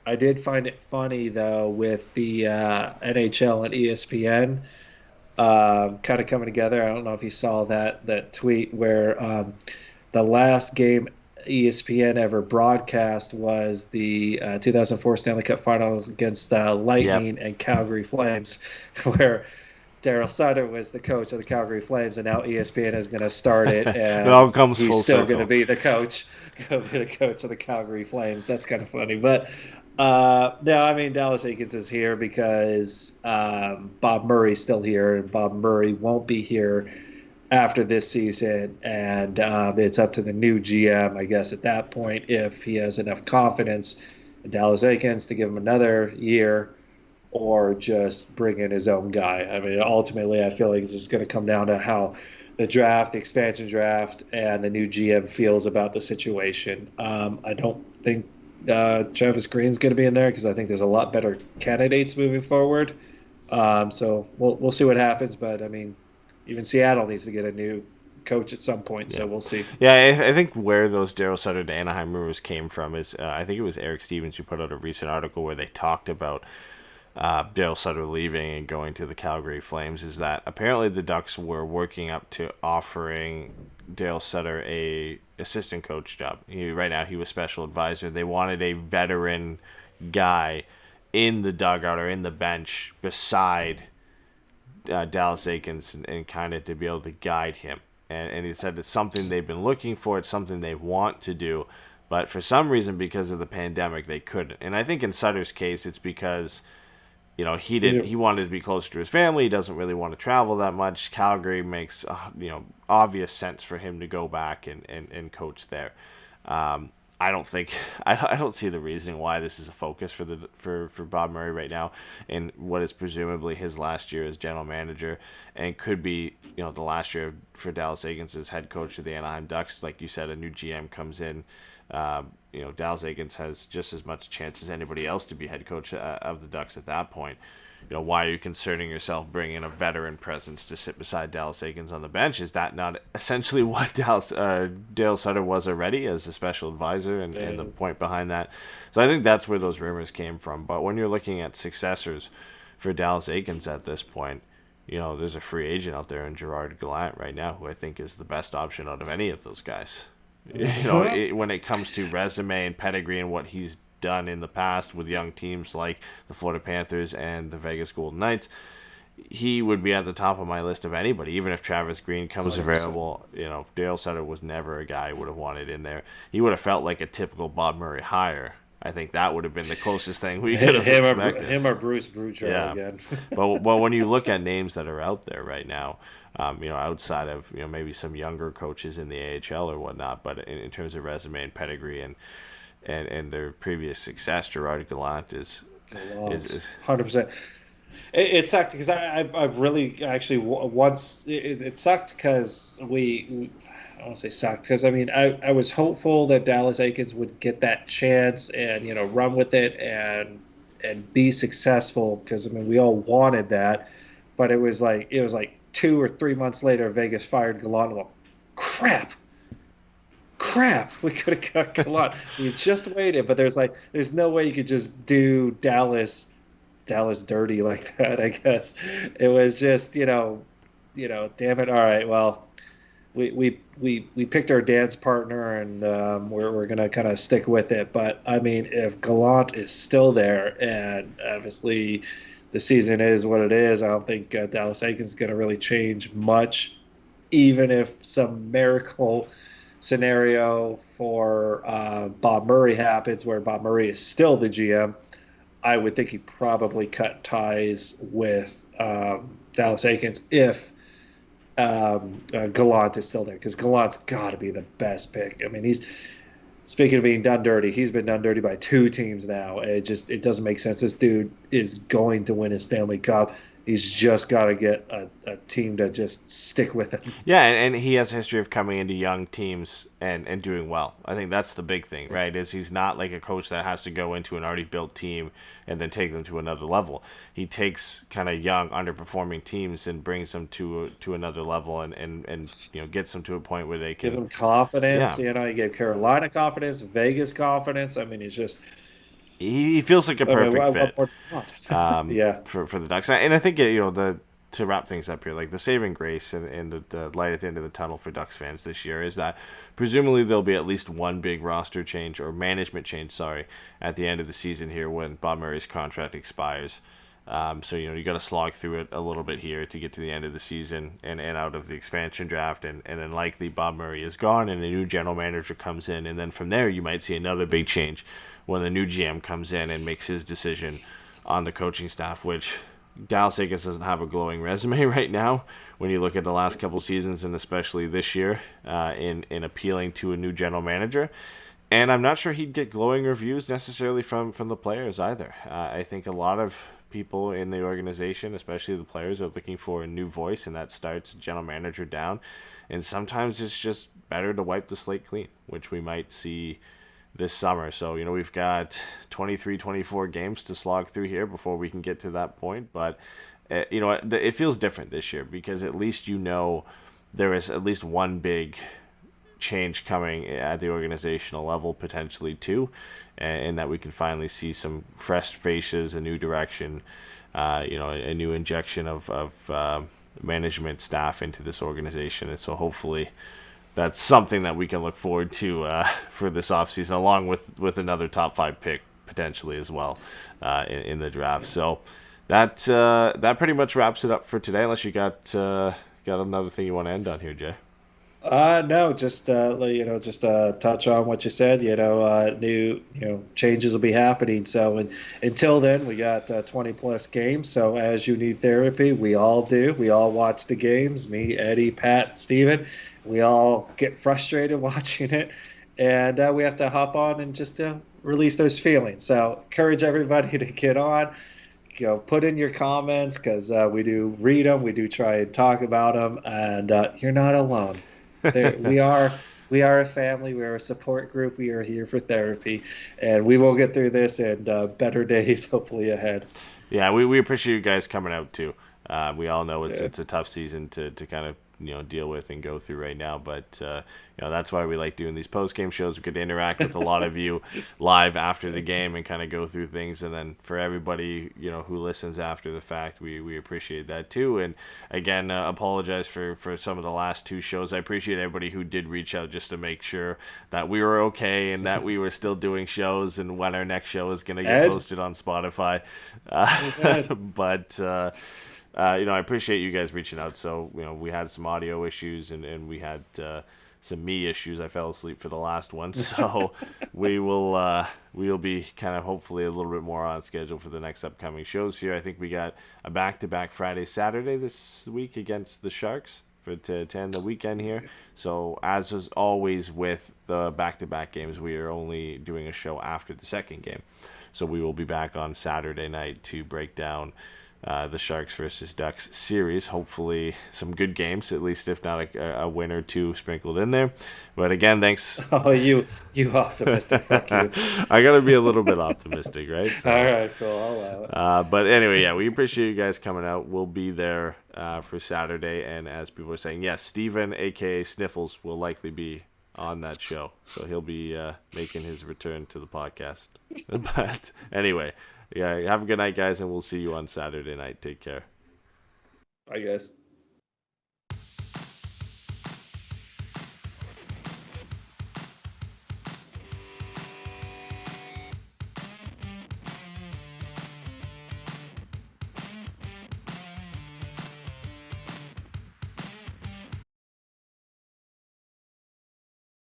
I did find it funny, though, with the NHL and ESPN kind of coming together. I don't know if you saw that tweet where the last game ESPN ever broadcast was the 2004 Stanley Cup Finals against Lightning and Calgary Flames, where Darryl Sutter was the coach of the Calgary Flames, and now ESPN is going to start it, and It all comes he's full still circle. going to be the coach of the Calgary Flames. That's kind of funny, but. No, I mean, Dallas Eakins is here because Bob Murray's still here, and Bob Murray won't be here after this season, and it's up to the new GM, I guess, at that point, if he has enough confidence in Dallas Eakins to give him another year or just bring in his own guy. I mean, ultimately, I feel like it's just going to come down to how the draft, the expansion draft, and the new GM feels about the situation. I don't think Travis Green's going to be in there because I think there's a lot better candidates moving forward. So we'll see what happens. But I mean, even Seattle needs to get a new coach at some point. So we'll see. Yeah, I think where those Darryl Sutter to Anaheim rumors came from is I think it was Eric Stevens who put out a recent article where they talked about Darryl Sutter leaving and going to the Calgary Flames. Is that apparently the Ducks were working up to offering Darryl Sutter a assistant coach job. Right now he was special advisor. They wanted a veteran guy in the dugout or in the bench beside Dallas Eakins and kind of to be able to guide him. And he said it's something they've been looking for. It's something they want to do. But for some reason, because of the pandemic, they couldn't. And I think in Sutter's case, it's because he wanted to be closer to his family. He doesn't really want to travel that much. Calgary makes obvious sense for him to go back and coach there. I don't see the reason why this is a focus for Bob Murray right now in what is presumably his last year as general manager and could be the last year for Dallas Eakins as head coach of the Anaheim Ducks. Like you said, a new GM comes in. Dallas Eakins has just as much chance as anybody else to be head coach of the Ducks at that point. Why are you concerning yourself bringing a veteran presence to sit beside Dallas Eakins on the bench? Is that not essentially what Darryl Sutter was already as a special advisor and the point behind that? So I think that's where those rumors came from. But when you're looking at successors for Dallas Eakins at this point, there's a free agent out there in Gerard Gallant right now who I think is the best option out of any of those guys. When it comes to resume and pedigree and what he's done in the past with young teams like the Florida Panthers and the Vegas Golden Knights, he would be at the top of my list of anybody. Even if Travis Green comes 100%. Available, Darryl Sutter was never a guy I would have wanted in there. He would have felt like a typical Bob Murray hire. I think that would have been the closest thing we could have expected. Him or Bruce Boudreau again. but when you look at names that are out there right now, outside of maybe some younger coaches in the AHL or whatnot, but in terms of resume and pedigree and their previous success, Gerard Gallant is 100%. It sucked because I've really actually once it sucked because I don't want to say sucked because I mean I was hopeful that Dallas Aikens would get that chance and run with it and be successful because I mean we all wanted that, but it was like 2 or 3 months later Vegas fired Gallant. Well, crap, we could have got Gallant. We just waited, but there's no way you could just do Dallas dirty like that. I guess it was just damn it. All right, well, we picked our dance partner, and we're gonna kind of stick with it. But I mean, if Gallant is still there, and obviously the season is what it is, I don't think Dallas Aikens is gonna really change much, even if some miracle scenario for Bob Murray happens, where Bob Murray is still the GM. I would think he probably cut ties with Dallas Aikens if Gallant is still there, because Gallant's got to be the best pick. I mean, speaking of being done dirty, he's been done dirty by 2 teams now. It doesn't make sense. This dude is going to win a Stanley Cup. He's just got to get a team to just stick with him. Yeah, and he has a history of coming into young teams and doing well. I think that's the big thing, right? Is he's not like a coach that has to go into an already built team and then take them to another level. He takes kind of young, underperforming teams and brings them to another level and gets them to a point where they can give them confidence. Yeah. He gave Carolina confidence, Vegas confidence. I mean, he's just. He feels like a perfect fit yeah. for the Ducks. And I think, to wrap things up here, like the saving grace and the light at the end of the tunnel for Ducks fans this year is that presumably there'll be at least one big roster change or management change, at the end of the season here when Bob Murray's contract expires. So, you got to slog through it a little bit here to get to the end of the season and out of the expansion draft. And then likely Bob Murray is gone and a new general manager comes in. And then from there, you might see another big change when the new GM comes in and makes his decision on the coaching staff, which Dallas Aikens doesn't have a glowing resume right now when you look at the last couple seasons and especially this year in appealing to a new general manager. And I'm not sure he'd get glowing reviews necessarily from the players either. I think a lot of people in the organization, especially the players, are looking for a new voice, and that starts general manager down. And sometimes it's just better to wipe the slate clean, which we might see this summer. So, we've got 23, 24 games to slog through here before we can get to that point. But, it feels different this year because at least there is at least one big change coming at the organizational level, potentially two, and that we can finally see some fresh faces, a new direction, a new injection of management staff into this organization. And so hopefully that's something that we can look forward to for this offseason, along with another top 5 pick potentially as well in the draft. So that pretty much wraps it up for today, unless you got another thing you want to end on here, Jay. No, just touch on what you said. New changes will be happening. So until then, we got 20 plus games. So as you need therapy, we all do. We all watch the games. Me, Eddie, Pat, Steven. We all get frustrated watching it, and we have to hop on and just release those feelings. So encourage everybody to get on. Put in your comments because we do read them. We do try and talk about them, and you're not alone. We are a family. We are a support group. We are here for therapy, and we will get through this and better days hopefully ahead. Yeah, we appreciate you guys coming out too. We all know it's a tough season to kind of deal with and go through right now, but that's why we like doing these post-game shows. We could interact with a lot of you live after the game and kind of go through things, and then for everybody who listens after the fact, we appreciate that too. And again, apologize for some of the last 2 shows. I appreciate everybody who did reach out just to make sure that we were okay and that we were still doing shows and when our next show is going to get posted on Spotify. But I appreciate you guys reaching out. So, we had some audio issues and we had some me issues. I fell asleep for the last one. So we'll be kind of hopefully a little bit more on schedule for the next upcoming shows here. I think we got a back-to-back Friday, Saturday this week against the Sharks to end the weekend here. So as is always with the back-to-back games, we are only doing a show after the second game. So we will be back on Saturday night to break down the Sharks versus Ducks series. Hopefully some good games, at least if not a win or two sprinkled in there. But again, thanks. Oh, you optimistic. Fuck you. I got to be a little bit optimistic, right? So, All right, cool. I'll allow it. but anyway, yeah, we appreciate you guys coming out. We'll be there for Saturday. And as people are saying, yes, Steven, a.k.a. Sniffles, will likely be on that show. So he'll be making his return to the podcast. But anyway, yeah, have a good night, guys, and we'll see you on Saturday night. Take care. Bye, guys.